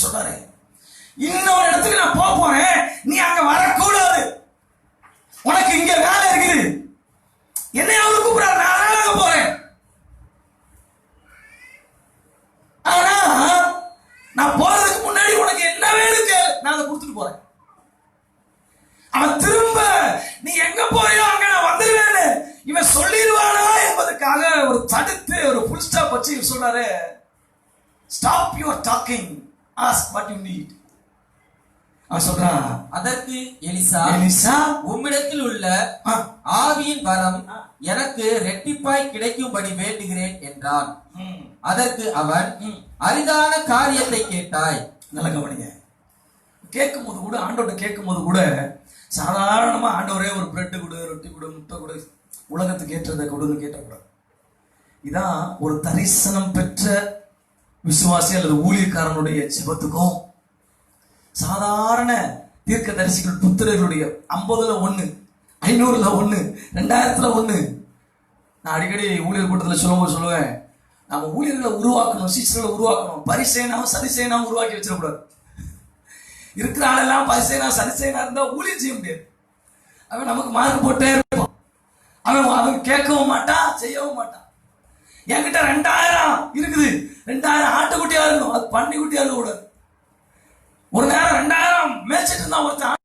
சொல்றாரு, இன்னொரு இடத்துக்கு நான் போக போறேன், நீ அங்க வரக்கூடாது, உனக்கு இங்க வேலை இருக்குது, என்னை அவரு கூப்பிடாரு, நான் அங்க போறேன். ஆனா நான் போறதுக்கு முன்னாடி உனக்கு என்ன வேணும் கேளு, நான் அதை கொடுத்துட்டு போறேன். அவன் திரும்ப நீ எங்க போறியோ அங்க நான் வந்துருவேன்னு இவன் சொல்லிடுவானா என்பதற்காக ஒரு தடுத்து ஒரு ஃபுல் ஸ்டாப் வச்சு சொல்றாரு, stop your docking, ask what you need. அவன் சொல்றான், அதற்கு எலிசா உம்மிடத்தில் உள்ள ஆவியின் வரம் எனக்கு ரெட்டிப்பாய் கிடைக்கும்படி வேண்டுகிறேன் என்றான். அதற்கு அவன், அரிதான காரியத்தை கேட்டாய். நல்ல கவனிங்க. கேட்கும் போது கூட, ஆண்டோட கேட்கும் போது கூட சாதாரணமா ஆண்டவரே ஒரு பிரெட் கொடு, ரொட்டி கொடு, முட்டை கொடு, உலகத்துக்கு ஏற்றதை கொடுன்னு கேட்டக்கூடாது. இதான் ஒரு தரிசனம் பெற்ற விசுவாசி அல்லது ஊழியக்காரனுடைய ஜெபத்துக்கும் சாதாரண தீர்க்க தரிசிகள் புத்திரர்களுடைய 50ல 1, 500ல 1, 2000ல 1. நான் அடிக்கடி ஊழியர் கூட்டத்தில் சொல்லுவேன், நம்ம ஊழியர்களை உருவாக்கணும், சீசர்களை உருவாக்கணும். பரிசேனாவும் சரிசேனாவும் உருவாக்கி வச்சிடக்கூடாது. இருக்கிற ஆளெல்லாம் பரிசேனா சரிசேனா இருந்தா ஊழியர் செய்ய முடியாது. அவன் நமக்கு மார்க் போட்டே இருப்பான். அவன் கேட்கவும் மாட்டான், செய்யவும் மாட்டான். என்கிட்ட 2000 இருக்குது, 2000 ஆட்டுக்குட்டியா இருக்கணும், அது பண்ணி குட்டியா இருக்க கூடாது. ஒரு நேரம் 2000 மேய்ச்சிட்டு இருந்தா ஒருத்தன்,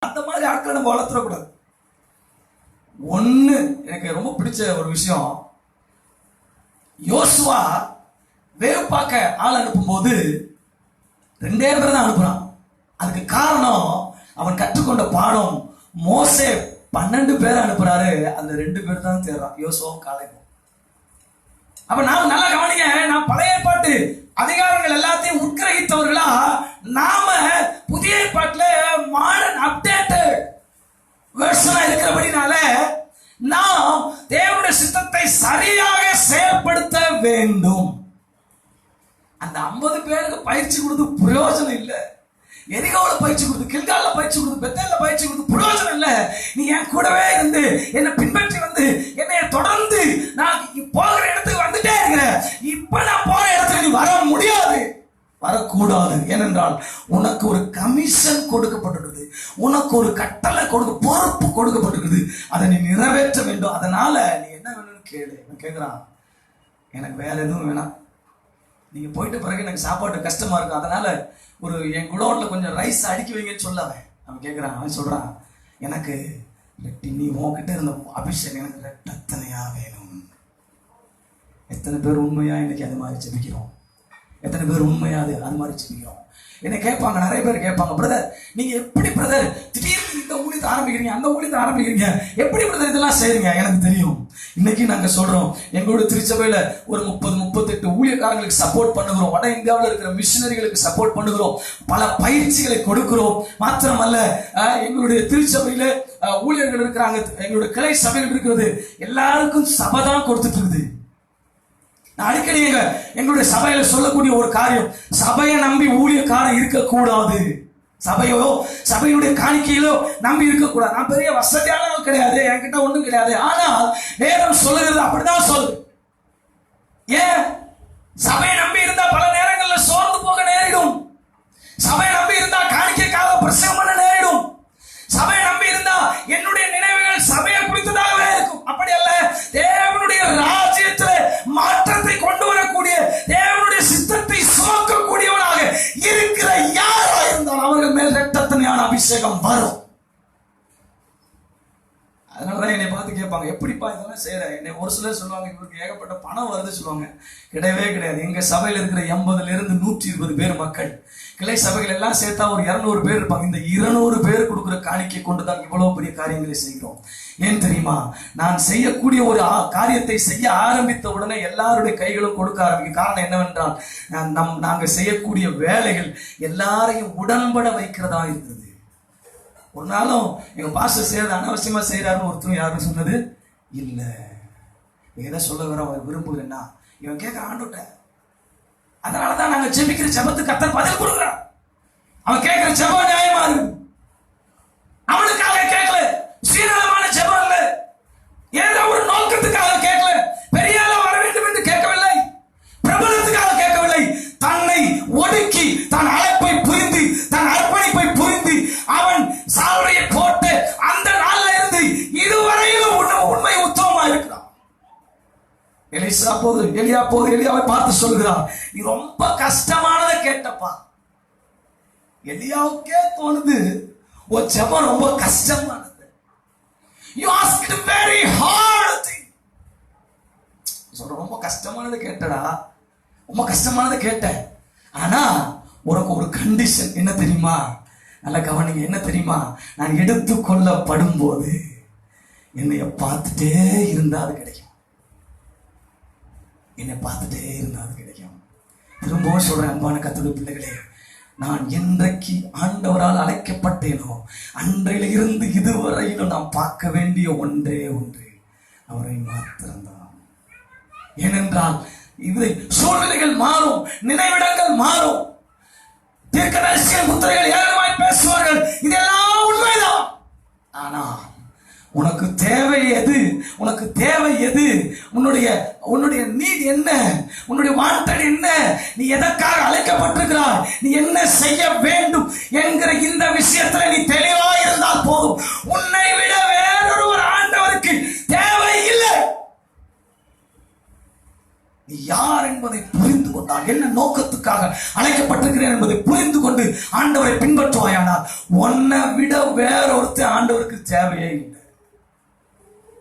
அந்த மாதிரி ஆட்களை நம்ம வளர்த்துடக்கூடாது. ஒண்ணு எனக்கு ரொம்ப பிடிச்ச ஒரு விஷயம், யோசுவா வேவு பார்க்க ஆள் அனுப்பும் போது 2 பேர் தான் அனுப்புறான். அதுக்கு காரணம் அவன் கற்றுக்கொண்ட பாடம். மோசே 12 பேர் அனுப்புறாரு, அந்த 2 பேர் தான் தேர்றான், யோசுவாவும் காலேபும். அப்ப நாம நல்லா கவனிங்க, நாம் பழைய ஏற்பாட்டு அதிகாரங்கள் எல்லாத்தையும் உட்கிரகித்தவர்களா நாம புதிய ஏற்பாட்டுல மாடர்ன் அப்டேட்டட் வெர்ஷனா இருக்கிறபடினால நாம் தேவனுடைய சித்தத்தை சரியாக செயல்படுத்த வேண்டும். அந்த 50 பேருக்கு பயிற்சி கொடுத்து பிரயோஜனம் இல்லை. எரிகோல பயிற்சி கொடுத்து, கில்கால பயிற்சி கொடுத்து, பெத்தேல்ல பயிற்சி கொடுத்து பிரயோஜனம் இல்லை. நீ என் கூடவே இருந்து என்னை பின்பற்றி வந்து என்னைய தொடர்ந்து நான் போகிற இடத்துக்கு வந்துட்டே இருக்கிறேன். இப்ப நான் போற இடத்துல நீ வர முடியாது, வரக்கூடாது. ஏனென்றால் உனக்கு ஒரு கமிஷன் கொடுக்கப்பட்டிருக்குது, உனக்கு ஒரு கட்டளை பொறுப்பு கொடுக்கப்பட்டிருக்குது, அதை நீ நிறைவேற்ற வேண்டும். அதனால நீ என்ன வேணும்னு கேளு. கேட்கிறான், எனக்கு வேற எதுவும் வேணாம், நீங்க போயிட்டு பிறகு எனக்கு சாப்பாட்டு கஷ்டமா இருக்கும், அதனால ஒரு என் குடோன்ல கொஞ்சம் ரைஸ் அடுக்கி வைங்கன்னு சொல்ல அவன் கேட்கிறான். அவன் சொல்றான், எனக்கு நீ உன்கிட்ட இருந்த அபிஷேகம் எனக்கு ரெட்டத்தனையா வேணும். எத்தனை பேர் உண்மையா இன்னைக்கு அது மாதிரி ஜெபிக்கிறோம்? எத்தனை பேர் உண்மையா அது மாதிரி ஜெபிக்கிறோம்? என்ன கேட்பாங்க, நிறைய பேர் கேட்பாங்க, பிரதர் நீங்க எப்படி பிரதர் திடீர்னு இந்த ஊழியத்தை ஆரம்பிக்கிறீங்க, அந்த ஊழியத்தை ஆரம்பிக்கிறீங்க, எப்படி பிரதர் இதெல்லாம் செய்றீங்க? எனக்கு தெரியும். இன்னைக்கு நாங்க சொல்றோம், எங்களோட திருச்சபையில ஒரு 30-38 ஊழியக்காரங்களுக்கு சப்போர்ட் பண்ணுகிறோம். வட இந்தியாவில் இருக்கிற மிஷினரிகளுக்கு சப்போர்ட் பண்ணுகிறோம். பல பயிற்சிகளை கொடுக்கிறோம். மாத்திரமல்ல, எங்களுடைய திருச்சபையில ஊழியர்கள் இருக்கிறாங்க, எங்களுடைய கிளை சபைகள் இருக்கிறது, எல்லாருக்கும் சபை தான் கொடுத்துட்டு இருக்குது. அடிக்கடி எங்களுடைய சபையில சொல்லக்கூடிய ஒரு காரியம், சபையை நம்பி ஊழியக்காரன் இருக்கக்கூடாது. சபையோ சபையினுடைய காணிக்கையிலோ நம்பி இருக்கக்கூடாது. நான் பெரிய வசதியானவங்க கிடையாது, என்கிட்ட ஒண்ணும் கிடையாது. ஆனால் வேதம் சொல்லுகிறது அப்படிதான் சொல்லுது. ஏன்? சபையை நம்பி இருந்தா பல நேரங்களில் சோர்ந்து போக நேரிடும். சபையை நம்பி இருந்தா காணிக்கைக்காக பிரசங்கம் பண்ண நேரிடும். சபையை நம்பி இருந்தா என்னுடைய நினைவுகள் சபையை குறித்ததாகவே இருக்கும். அப்படி அல்ல, தேவனுடைய ராஜ்யத்தில் மாற்றத்தை கொண்டு வரக்கூடிய, தேவனுடைய சித்தத்தை சுமக்கக்கூடியவனாக இருக்கிற யாரா இருந்தால் அவர்கள் மேல் இரட்டத்தனையான அபிஷேகம் வரும். அதனாலதான் என்னை பார்த்து கேட்பாங்க, எப்படிப்பா இதெல்லாம் செய்யற? என்னை ஒரு சிலர் சொல்லுவாங்க, இவருக்கு ஏகப்பட்ட பணம் வருது சொல்லுவாங்க. கிடையவே கிடையாது. எங்க சபையில இருக்கிற 80 to 120 பேர் மக்கள், கிளை சபைகள் எல்லாம் சேர்த்தா ஒரு 200 பேர் இருப்பாங்க. இந்த 200 பேர் கொடுக்குற காணிக்கை கொண்டுதான் இவ்வளவு பெரிய காரியங்களை செய்கிறோம். ஏன் தெரியுமா? நான் செய்யக்கூடிய ஒரு காரியத்தை செய்ய ஆரம்பித்த உடனே எல்லாருடைய கைகளும் கொடுக்க ஆரம்பிக்கும். காரணம் என்னவென்றால், நாங்க செய்யக்கூடிய வேலைகள் எல்லாரையும் உடன்பட வைக்கிறதா இருக்கிறது. ஒரு நாளும் எங்க பாஸ்டர் செய்யறது அனாவசியமா செய்யறாருன்னு ஒருத்தரும் யாரும் சொன்னது இல்ல. எதை சொல்ல வர அவர் விரும்புகிறேன்னா, இவன் கேட்கிற ஆண்டுட்ட, அதனாலதான் நாங்க ஜெபிக்கிற ஜெபத்துக்கு கர்த்தர் பதில் கொடுக்கிறார். அவன் கேட்கிற ஜெபம் நியாயமா இருக்கு. அவனுக்காக கேட்கல, சீரளமான ஜெபம் இல்ல, ஏதோ ஒரு நோக்கத்துக்காக கேட்கல, பெரிய வர வேண்டும் என்று கேட்கவில்லை, பிரபலத்துக்காக கேட்கவில்லை. தன்னை ஒடுக்கி தன் அழைப்பை புரிந்து தன் அர்ப்பணிப்பை புரிந்து அவன் சாவுடைய போட்டு அந்த நாள்ல இருந்து இதுவரையிலும் உண்மை உத்தமமா இருக்கிறான். எலியாவை பார்த்து சொல்கிறார், நீ ரொம்ப கஷ்டமானதை கேட்டப்பா. எலியாவுக்கே தோணுது ஒரு ஜெபம் ரொம்ப கஷ்டமானது. You asked very hard thing. சொல்ற ரொம்ப கஷ்டமானதை கேட்டடா, ரொம்ப கஷ்டமானதை கேட்டேன். ஆனா உனக்கு ஒரு கண்டிஷன் என்ன தெரியுமா? நல்ல கவனிங்க, என்ன தெரியுமா? நான் எடுத்துக்கொள்ளப்படும் போது என்னைய பார்த்துட்டே இருந்தா அது கிடைக்கும். என்னை பார்த்துட்டே இருந்தா அது கிடைக்கும். திரும்பவும் சொல்றேன், அன்பான கர்த்தருடைய பிள்ளைகளே, நான் என்றைக்கு ஆண்டவரால் அழைக்கப்பட்டேனோ அன்றையில இருந்து இதுவரையிலும் நான் பார்க்க வேண்டிய ஒன்றே ஒன்று அவரை மாத்திரம்தான். ஏனென்றால் இதை சூழ்நிலைகள் மாறும், நினைவிடங்கள் மாறும், தீர்க்கதரிசிகள் முத்திரைகள் ஏகமாய் பேசுவார்கள், இதெல்லாம் உண்மைதான். ஆனா உனக்கு தேவை எது? உனக்கு தேவை எது? உன்னுடைய நீட் என்ன? உன்னுடைய வாண்டட் என்ன? நீ எதற்காக அழைக்கப்பட்டிருக்கிறாய்? நீ என்ன செய்ய வேண்டும் என்கிற இந்த விஷயத்துல நீ தெளிவா இருந்தால் போதும். உன்னை விட வேறொரு ஆண்டவருக்கு தேவை இல்லை. நீ யார் என்பதை புரிந்து கொண்டால், என்ன நோக்கத்துக்காக அழைக்கப்பட்டிருக்கிறேன் என்பதை புரிந்து கொண்டு ஆண்டவரை பின்பற்றுவாயானால் உன்னை விட வேறொருத்தர் ஆண்டவருக்கு தேவையே இல்லை.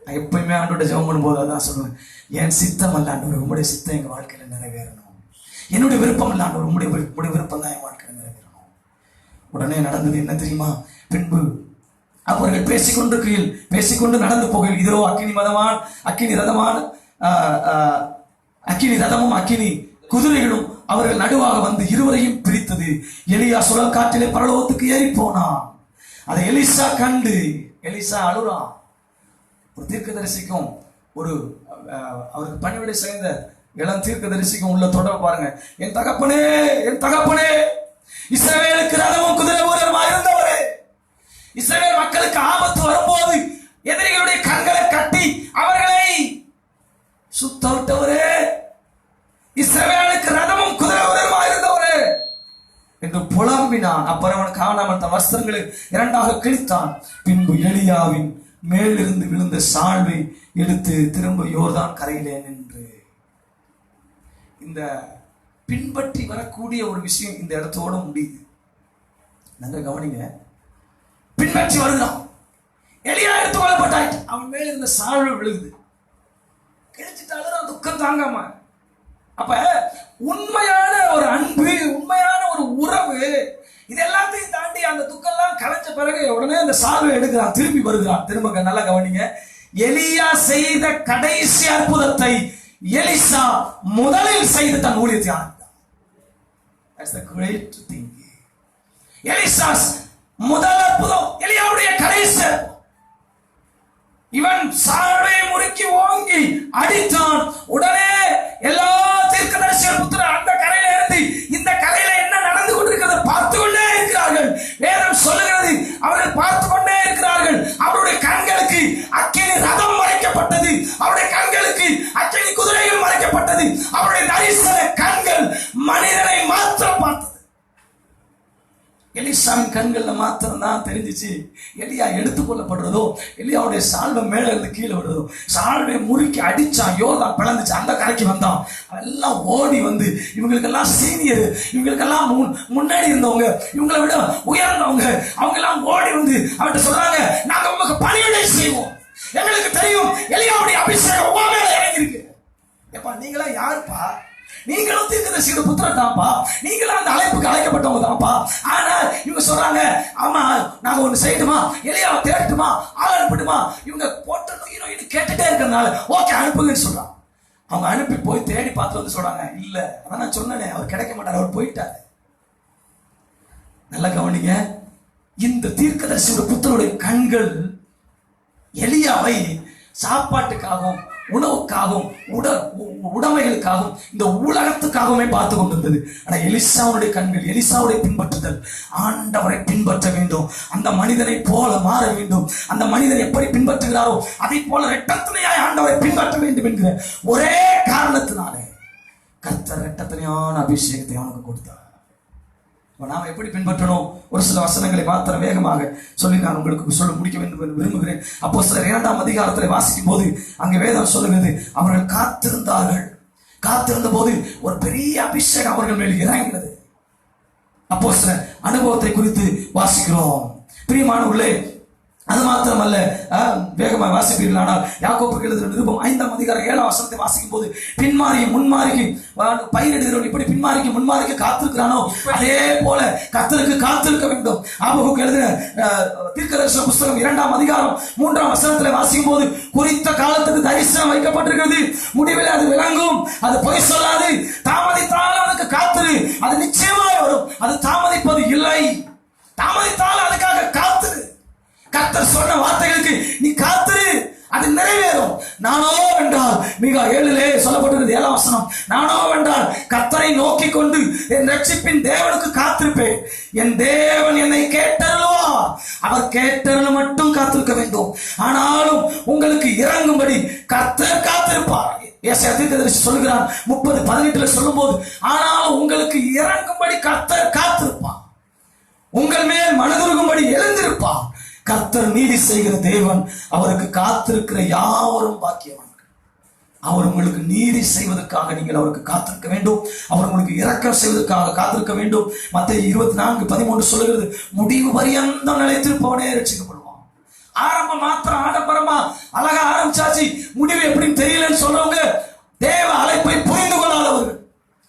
நான் எப்பயுமே ஆண்டோட ஜெபம் பண்ணும்போது அதான் சொல்லுவேன், என் சித்தம் அல்ல ஆண்டவர், உங்களுடைய சித்தம் எங்க வாழ்க்கையில நிறைவேறணும். என்னுடைய விருப்பம் இல்ல ஆண்டவர், உங்களுடைய விருப்பம் தான் என் வாழ்க்கையில நிறைவேறணும். உடனே நடந்தது என்ன தெரியுமா? பின்பு அவர்கள் பேசிக்கொண்டு நடந்து போகையில் இதோ அக்கினி ரதமும் அக்கினி குதிரைகளும் அவர்கள் நடுவாக வந்து இருவரையும் பிரித்தது. எலியா சுழல் காற்றிலே பரலோகத்துக்கு ஏறி போனான். அதை எலிசா கண்டு, எலிசா அழுறான். ஒரு தீர்க்கதரிசிக்கும் ஒரு அவருக்கு பணிவிடை செய்த இளம் தீர்க்கதரிசிக்கும் உள்ள தொடர்பு பாருங்க. என் தகப்பனே, இஸ்ரவேலுக்கு ரதமும் குதிரை வீரருமா இருந்தவரே, இஸ்ரவேல் மக்களுக்கு ஆபத்து வரும்போது எதிரிகளுடைய கண்களை கட்டி அவர்களை சுத்த விட்டவரே, இஸ்ரவேலுக்கு ரதமும் குதிரை வீரருமா இருந்தவரே என்று புலம்பினான். அப்புறம் அவன் காணாமல் தன் வஸ்திரங்களை இரண்டாக கிழித்தான். பின்பு எலியாவின் மேலிருந்து விழுந்த சால்வை எடுத்து திரும்ப யோர்தான் கரையிலே நின்று. இந்த பின்பற்றி வரக்கூடிய ஒரு விஷயம் இந்த இடத்தோட முடியுது. நல்ல கவனிங்க, பின்பற்றி வருகிறான். எலியா எடுத்து கொள்ளப்பட்டாயிட்டு அவன் மேல இருந்த சால்வை விழுகுது. கிழிச்சிட்டாலும் துக்கம் தாங்காம. அப்ப உண்மையான ஒரு உடனே அந்த சால்வை எடுக்கிறான், திரும்பி வருகிறான். திரும்ப நல்லா கவனிங்க. எலியா செய்த கடைசி அற்புதத்தை எலிசா முதலில் செய்து தன் ஊழியத்தை ஆரம்பித்தார். That's the great thing. Elisha முதல் அற்புதம், எலியாவுடைய கடைசி அற்புதம். இவன் சால்வை முறுக்கி ஓங்கி அடித்தான். உடனே எல்லா தீர்க்கதரிசிகள் புத்திரர் அந்த கரையில இருந்து இந்த கரையில என்ன நடந்து கொண்டிருக்கிறது பார்த்து கொண்டே இருக்கிறார்கள். வேதம் சொல்லுகிறது, அவர்கள் பார்த்து கொண்டே இருக்கிறார்கள். அவருடைய கண்களுக்கு அக்கினி ரதம் மறைக்கப்பட்டது, அவருடைய கண்களுக்கு அக்கினி குதிரைகள் மறைக்கப்பட்டது. அவருடைய தரிசன கண்கள் மனிதனை மாத்திரம் பார்த்தது. எலிசாவின் கண்கள்ல மாத்திரம் தான் தெரிஞ்சிச்சு எலியா எடுத்துக்கொள்ளப்படுறதோ, எலியாவுடைய சால்வை மேல இருந்து கீழே விடுறதோ. சால்வை முறுக்கி அடிச்சான், யோர்தான் பிளந்துச்சு, அந்த கரைக்கு வந்தான். எல்லாம் ஓடி வந்து இவங்களுக்கெல்லாம் சீனியர், இவங்களுக்கெல்லாம் முன்னாடி இருந்தவங்க, இவங்களை விட உயர்ந்தவங்க, அவங்க எல்லாம் ஓடி வந்து அவர்கிட்ட சொல்றாங்க, நாங்க உங்களுக்கு பணிவிடை செய்வோம், எங்களுக்கு தெரியும் எலியாவுடைய அபிஷேகம் உங்க மேல இறங்கிருக்கு. எப்பா நீங்களா யாருப்பா? நீங்களும் தீர்க்கதரிசியோட புத்திரர் தான்ப்பா, நீங்களும் அந்த அழைப்புக்கு அழைக்கப்பட்டவங்க தான்ப்பா. ஆனா இவங்க சொல்றாங்க, ஆமா நாங்க ஒண்ணு செய்யட்டுமா, எலியாவை தேடட்டுமா, ஆள் அனுப்பட்டுமா? இவங்க போட்டு கேட்டுட்டே இருக்கிறதுனால ஓகே அனுப்புங்கன்னு சொல்றாங்க. அவங்க அனுப்பி போய் தேடி பார்த்து வந்து சொல்றாங்க, இல்ல அதான் நான் சொன்னேனே அவர் கிடைக்க மாட்டார், அவர் போயிட்டாரு. நல்லா கவனிங்க. இந்த தீர்க்கதரிசியோட புத்திரருடைய கண்கள் எலியாவை சாப்பாட்டுக்காகவும் உணவுக்காகவும் உடைமைகளுக்காகவும் இந்த உலகத்துக்காகவுமே பார்த்து கொண்டிருந்தது. ஆனா எலிசாவுடைய கண்கள், எலிசாவுடைய பின்பற்றுதல், ஆண்டவரை பின்பற்ற வேண்டும், அந்த மனிதனை போல மாற வேண்டும், அந்த மனிதன் எப்படி பின்பற்றுகிறாரோ அதை போல இரட்டத்துணையாய் ஆண்டவரை பின்பற்ற வேண்டும் என்கிற ஒரே காரணத்தினாலே கர்த்தர் இரட்டத்துணையான அபிஷேகத்தை அவனுக்கு கொடுத்தார். நாம் எப்படி பின்பற்றணும்? ஒரு சில வசனங்களை மாத்திரம் வேகமாக சொல்லி நான் உங்களுக்கு சொல்ல முடிக்க வேண்டும் என்று விரும்புகிறேன். அப்போஸ்தலர் 2ஆம் அதிகாரத்தில் வாசிக்கும் போது அங்கே வேதம் சொல்லுகிறது, அவர்கள் காத்திருந்தார்கள். காத்திருந்த போது ஒரு பெரிய அபிஷேகம் அவர்கள் மேல் இறங்கினது. அப்போஸ்தலர் அனுபவத்தை குறித்து வாசிக்கிறோம். பிரியமானவர்களே, அது மாத்திரமல்ல, வேகமாக வாசிப்பீர்களானால் யாக்கோபுக்கு எழுதின நிருபம் 5ஆம் அதிகாரம் 7ஆம் வசனத்தை வாசிக்கும் போது, பின்மாறி முன்மாறிக்கு பயிரிடுகிறவன் எப்படி பின்மாறிக்கு முன்மாறிக்கு காத்திருக்கிறானோ அதே போல கர்த்தருக்கு காத்திருக்க வேண்டும். ஆபகுக்கு எழுதின தீர்க்கதரிசன புஸ்தகம் 2ஆம் அதிகாரம் 3ஆம் வசனத்தில் வாசிக்கும் போது, குறித்த காலத்துக்கு தரிசனம் வைக்கப்பட்டிருக்கிறது, முடிவில் அது விளங்கும், அது பொய் சொல்லாது, தாமதித்தால் அதுக்கு காத்திரு, அது நிச்சயமாய் வரும், அது தாமதிப்பது இல்லை. தாமதித்தால் அதுக்காக காத்திரு. கர்த்தர் சொன்ன வார்த்தைகளுக்கு நீ காத்திரு, அது நிறைவேறும். நானோ வென்றால், மிக 7 சொல்லப்பட்டிருக்கிறது 7ஆம் வசனம், நானோ வென்றால் கர்த்தரை நோக்கி கொண்டு என் ரட்சிப்பின் தேவனுக்கு காத்திருப்பேன், என் தேவன் என்னை கேட்டருளுவார். அவர் கேட்டருள மட்டும் காத்திருக்க வேண்டும், ஆனாலும் உங்களுக்கு இறங்கும்படி கர்த்தர் காத்திருப்பார். ஏசாயா தீர்க்கதரிசி சொல்கிறான் 30:18 சொல்லும் போது, ஆனாலும் உங்களுக்கு இறங்கும்படி கர்த்தர் காத்திருப்பார், உங்கள் மேல் மனதுருகும்படி எழுந்திருப்பார். கர்த்தர் நீதி செய்கிற தேவன், அவருக்கு காத்திருக்கிற யாவரும் பாக்கியவான்கள். அவர் உங்களுக்கு நீதி செய்வதற்காக நீங்கள் அவருக்கு காத்திருக்க வேண்டும், அவர் உங்களுக்கு இரக்கம் செய்வதற்காக காத்திருக்க வேண்டும். மத்தேயு 24:13 சொல்லுகிறது, முடிவு பரியந்தம் நிலைத்திருப்பவனே ரட்சிக்கப்படுவான். ஆரம்பம் மாத்திரம் ஆடம்பரமா அழகா ஆரம்பிச்சாச்சு, முடிவு எப்படின்னு தெரியலன்னு சொல்றவங்க தேவ அழைப்பை புரிந்து கொள்ளாதவர்கள்.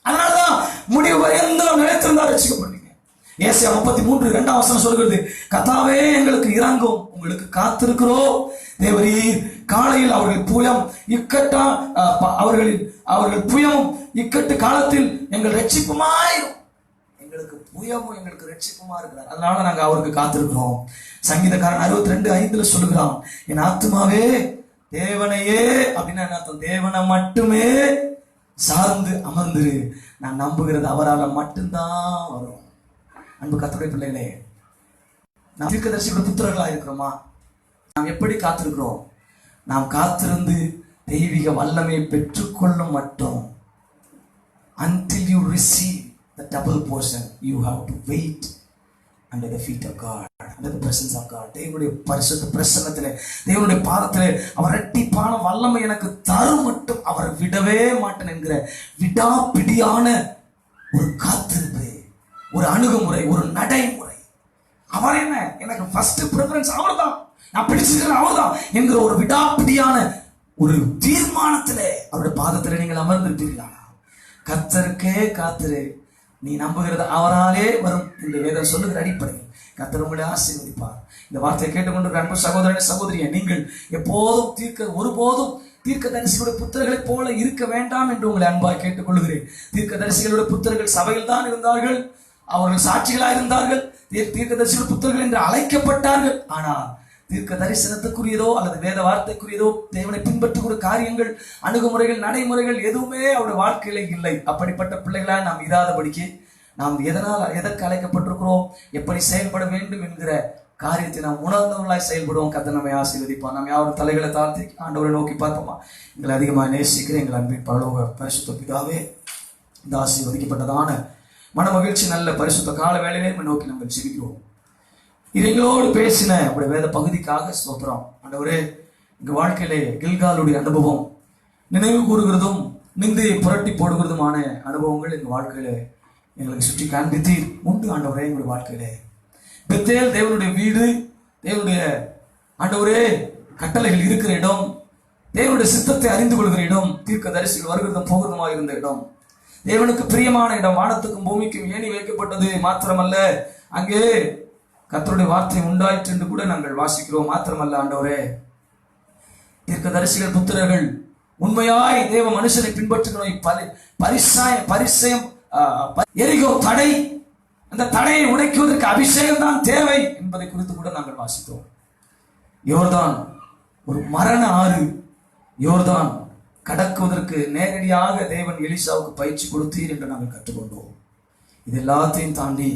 அதனாலதான் முடிவு பரியந்தம் நிலைத்திருந்தா ரட்சிக்கப்படுவீங்க. ஏசாயா 33:2ஆம் வசனம் சொல்கிறது, கர்த்தாவே எங்களுக்கு இறங்கும், உங்களுக்கு காத்திருக்கிறோம். தேவரீர் காலையில் அவர்கள் புயம் இக்கட்டா அவர்கள் புயமும் இக்கட்டு காலத்தில் எங்கள் ரட்சிப்புமாயிரும். எங்களுக்கு புயமும் எங்களுக்கு ரட்சிப்புமா இருக்கிறார், அதனால நாங்க அவருக்கு காத்திருக்கிறோம். சங்கீதக்காரன் 62:5 சொல்லுகிறான், என் ஆத்துமாவே தேவனையே, அப்படின்னா என்ன அர்த்தம்? தேவனை மட்டுமே சார்ந்து அமர்ந்துரு, நான் நம்புகிறது அவரால் மட்டும்தான் வரும். அன்பு கர்த்தருடைய பிள்ளைகளே, நாம் தீர்க்கதரிசியோட புத்திரர்களாக இருக்கிறோமா? நாம் எப்படி காத்திருக்கிறோம்? நாம் காத்திருந்து தெய்வீக வல்லமையை பெற்றுக்கொள்ளும் மட்டும், until you receive the double portion, you have to wait under the feet of God, under the presence of God. தேவனுடைய பரிசுத்த பிரசன்னத்திலே, தேவனுடைய பாதத்திலே அவர் இரட்டிப்பான வல்லமை எனக்கு தரும் மட்டும் அவர் விடவே மாட்டேன் என்கிற விடாப்பிடியான ஒரு காத்திருப்பு, ஒரு அணுகுமுறை, ஒரு நடைமுறை. அவர் என்ன, எனக்கு ஃபர்ஸ்ட் பிரெஃபரன்ஸ் அவர் தான், நான் பிடிச்சிருக்கிறேன் அவர் தான் என்கிற ஒரு விடாப்பிடியான ஒரு தீர்மானத்திலே அவருடைய பாதத்திலே நீங்கள் அமர்ந்திருப்பீர்களா? கர்த்தருக்கே காத்திரு, நீ நம்புகிறது அவராலே வரும் என்று வேதம் சொல்லுகிற அடிப்படையில் கர்த்தர் உங்களை ஆசீர்வதிப்பார். இந்த வார்த்தையை கேட்டுக்கொண்டு அன்பு சகோதரனே சகோதரியே, நீங்கள் எப்போதும் ஒருபோதும் தீர்க்கதரிசிகளுடைய புத்தர்களைப் போல இருக்க வேண்டாம் என்று உங்களை அன்பாய் கேட்டுக்கொள்கிறேன். தீர்க்கதரிசிகளுடைய புத்தர்கள் சபையில் தான் இருந்தார்கள், அவர்கள் சாட்சிகளாக இருந்தார்கள், தீர்க்கதரிசிகளுடைய புத்தர்கள் என்று அழைக்கப்பட்டார்கள். ஆனால் தீர்க்க தரிசனத்துக்குரியதோ அல்லது வேத வார்த்தைக்குரியதோ தேவனை பின்பற்றுகிற காரியங்கள், அணுகுமுறைகள், நடைமுறைகள் எதுவுமே அவருடைய வாழ்க்கையில இல்லை. அப்படிப்பட்ட பிள்ளைகளாக நாம் இராதபடிக்கு நாம் எதற்கு அழைக்கப்பட்டிருக்கிறோம், எப்படி செயல்பட வேண்டும் என்கிற காரியத்தை நாம் உணர்ந்தவர்களாய் செயல்படுவோம். கர்த்தர் நம்மை ஆசீர்வதிப்பார். நாம் யாரும் தலைகளை தாழ்த்தி ஆண்டவரை நோக்கி பார்ப்போமா? எங்களை அதிகமாக நேசிக்கிற எங்கள் அன்பின் பரலோக பரிசுத்த பிதாவே, இந்த ஆசீர்வதிக்கப்பட்டதான மன மகிழ்ச்சி நல்ல பரிசுத்த கால வேளையிலே நோக்கி நாங்கள் ஜெபிக்கிறோம். இது எங்களோடு பேசின உடைய வேத பகுதிக்காக ஸ்தோத்திரம். ஆண்டவரே, எங்க வாழ்க்கையிலே கில்காலுடைய அனுபவம், நினைவு கூறுகிறதும் நிந்தையை புரட்டி போடுகிறதுமான அனுபவங்கள் எங்கள் வாழ்க்கையில எங்களுக்கு சுற்றி காண்பித்தீர் உண்டு. ஆண்டவரே, எங்களுடைய வாழ்க்கையிலே பெத்தேல் தேவனுடைய வீடு, தேவனுடைய ஆண்டவரே கட்டளைகள் இருக்கிற இடம், தேவனுடைய சித்தத்தை அறிந்து கொள்கிற இடம், தீர்க்க தரிசிகள் வருகிறதும் போகிறதுமாக இருந்த இடம், தேவனுக்கு பிரியமான இடம், வானத்துக்கும் பூமிக்கும் ஏணி வைக்கப்பட்டது மாத்திரமல்ல, அங்கே கர்த்தருடைய வார்த்தை உண்டாயிற்று என்று கூட நாங்கள் வாசிக்கிறோம். மாத்திரமல்ல ஆண்டவரே, தீர்க்க தரிசிகள் புத்திரர்கள் உண்மையாய் தேவ மனுஷனை பின்பற்றுகிறோம். பரிசயம் எரிகோ தடை, அந்த தடையை உடைக்குவதற்கு அபிஷேகம் தான் தேவை என்பதை குறித்து கூட நாங்கள் வாசித்தோம். யோர்தான் ஒரு மரண ஆறு, யோர்தான் கடக்குவதற்கு நேரடியாக தேவன் எலிசாவுக்கு பயிற்சி கொடுத்தீர் என்று நாங்கள் கற்றுக்கொண்டோம். இது எல்லாத்தையும் தாண்டி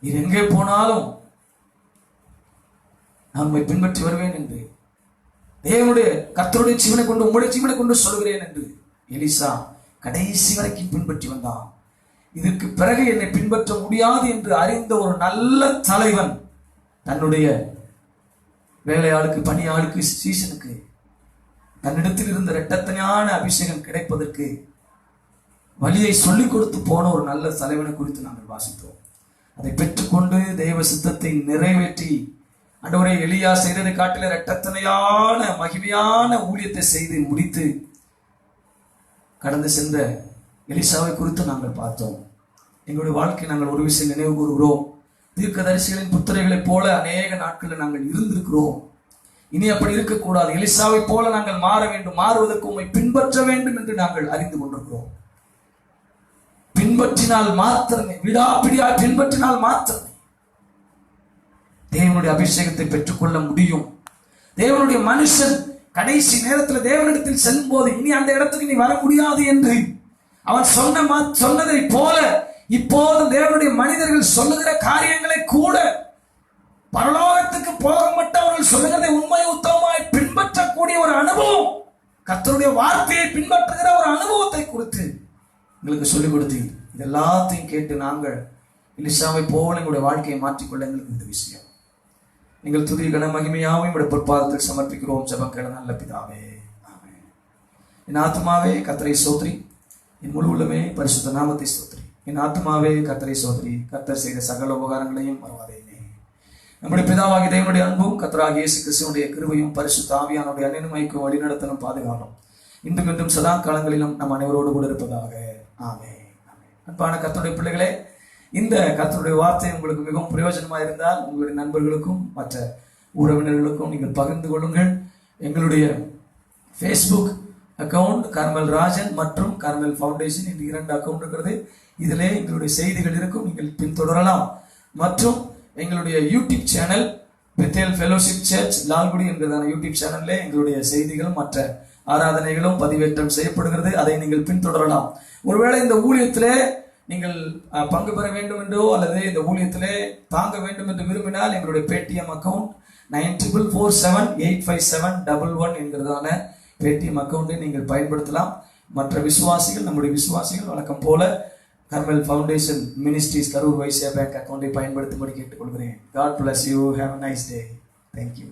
நீர் எங்கே போனாலும் நான் உம்மை பின்பற்றி வருவேன் என்று, தேவனுடைய கர்த்தருடைய ஜீவனை கொண்டு உம்முடைய ஜீவனை கொண்டு சொல்கிறேன் என்று எலிசா கடைசி வரைக்கும் பின்பற்றி வந்தான். இதற்கு பிறகு என்னை பின்பற்ற முடியாது என்று அறிந்த ஒரு நல்ல தலைவன் தன்னுடைய வேலையாளுக்கு, பணியாளுக்கு, சீசனுக்கு தன்னிடத்தில் இருந்த இரட்டத்தனையான அபிஷேகம் கிடைப்பதற்கு வழியை சொல்லிக் கொடுத்து போன ஒரு நல்ல தலைவனை குறித்து நாங்கள் வாசித்தோம். அதை பெற்றுக்கொண்டு தெய்வ சித்தத்தை நிறைவேற்றி ஆண்டவரே, எலியா செய்ததை காட்டில இரட்டத்தனையான மகிமையான ஊழியத்தை செய்து முடித்து கடந்து சென்ற எலிசாவை குறித்து நாங்கள் பார்த்தோம். எங்களுடைய வாழ்க்கை நாங்கள் ஒரு விஷயம் நினைவு கூறுகிறோம். தீர்க்கதரிசிகளின் புத்திரர்களைப் போல அநேக நாட்களில் நாங்கள் இருந்திருக்கிறோம். இனி அப்படி இருக்கக்கூடாது. எலிசாவை போல நாங்கள் மாற வேண்டும், மாறுவதற்கு உம்மை பின்பற்ற வேண்டும் என்று நாங்கள் அறிந்து கொண்டிருக்கிறோம். பின்பற்றினால் மாத்திரமே, விடாப்பிடியாய் பின்பற்றினால் மாத்திரமே தேவனுடைய அபிஷேகத்தை பெற்றுக்கொள்ள முடியும். தேவனுடைய மனுஷன் கடைசி நேரத்தில் தேவனிடத்தில் செல்லும் போது இனி அந்த இடத்துக்கு நீ வர முடியாது என்று அவன் சொன்னதை போல இப்போது தேவனுடைய மனிதர்கள் சொல்லுகிற காரியங்களை கூட பரலோகத்துக்கு போக மட்டும் அவர்கள் சொல்லுகிறதை உண்மை உத்தமமாய் பின்பற்றக்கூடிய ஒரு அனுபவம், கர்த்தருடைய வார்த்தையை பின்பற்றுகிற ஒரு அனுபவத்தை குறித்து எங்களுக்கு சொல்லிக் கொடுத்து இது எல்லாத்தையும் கேட்டு நாங்கள் எலிசாவை போல எங்களுடைய வாழ்க்கையை மாற்றிக்கொள்ள எங்களுக்கு இந்த விஷயம். நீங்கள் துதி கன மகிமையாவும் எங்களுடைய பொற்பாதத்தில் சமர்ப்பிக்கிறோம். ஜெபம் நல்ல பிதாவே, ஆமென். என் ஆத்மாவே கர்த்தரை ஸ்தோத்திரி, என் முழு உள்ளமே பரிசுத்த நாமத்தை ஸ்தோத்திரி. என் ஆத்மாவே கர்த்தரை ஸ்தோத்திரி, கர்த்தர் செய்த சகல உபகாரங்களையும் மறவாதே. நம்முடைய பிதாவாகிய தேவனுடைய அன்பும் கர்த்தராகிய இயேசு கிறிஸ்துவினுடைய கிருபையும் பரிசுத்த ஆவியானுடைய அன்பினைக்கும் வழிநடத்தலும் பாதுகாலும் இன்றும் இன்றும் சதா காலங்களிலும் நம் அனைவரோடு கூட இருப்பதாக. ஆமென். அன்பான கர்த்தருடைய பிள்ளைகளே, இந்த கர்த்தருடைய வார்த்தை உங்களுக்கு மிகவும் பிரயோஜனமாக இருந்தால் உங்களுடைய நண்பர்களுக்கும் மற்ற உறவினர்களுக்கும் நீங்கள் பகிர்ந்து கொள்ளுங்கள். எங்களுடைய ஃபேஸ்புக் அக்கவுண்ட் கர்மல் ராஜன் மற்றும் கர்மல் ஃபவுண்டேஷன் இந்த 2 அக்கவுண்ட் இருக்கிறது. இதிலே எங்களுடைய செய்திகள் இருக்கும், நீங்கள் பின்தொடரலாம். மற்றும் எங்களுடைய YouTube channel Bethel fellowship church Lalgudi என்கிறதான யூடியூப் சேனல்ல எங்களுடைய செய்திகளும் மற்ற ஆராதனைகளும் பதிவேற்றம் செய்யப்படுகிறது. அதை நீங்கள் பின்தொடரலாம். ஒருவேளை இந்த ஊழியத்திலே நீங்கள் பங்கு பெற வேண்டும் என்றோ அல்லது இந்த ஊழியத்திலே தாங்க வேண்டும் என்று விரும்பினால் எங்களுடைய பேடிஎம் அக்கவுண்ட் 9447857111 என்கிறதான பேடிஎம் அக்கவுண்டை நீங்கள் பயன்படுத்தலாம். மற்ற விசுவாசிகள், நம்முடைய விசுவாசிகள் வழக்கம் போல Carmel foundation ministries Karur Vysya bank அக்கவுண்டை பயன்படுத்தும்படி கேட்டுக்கொள்கிறேன். God bless you. Have a nice day. Thank you.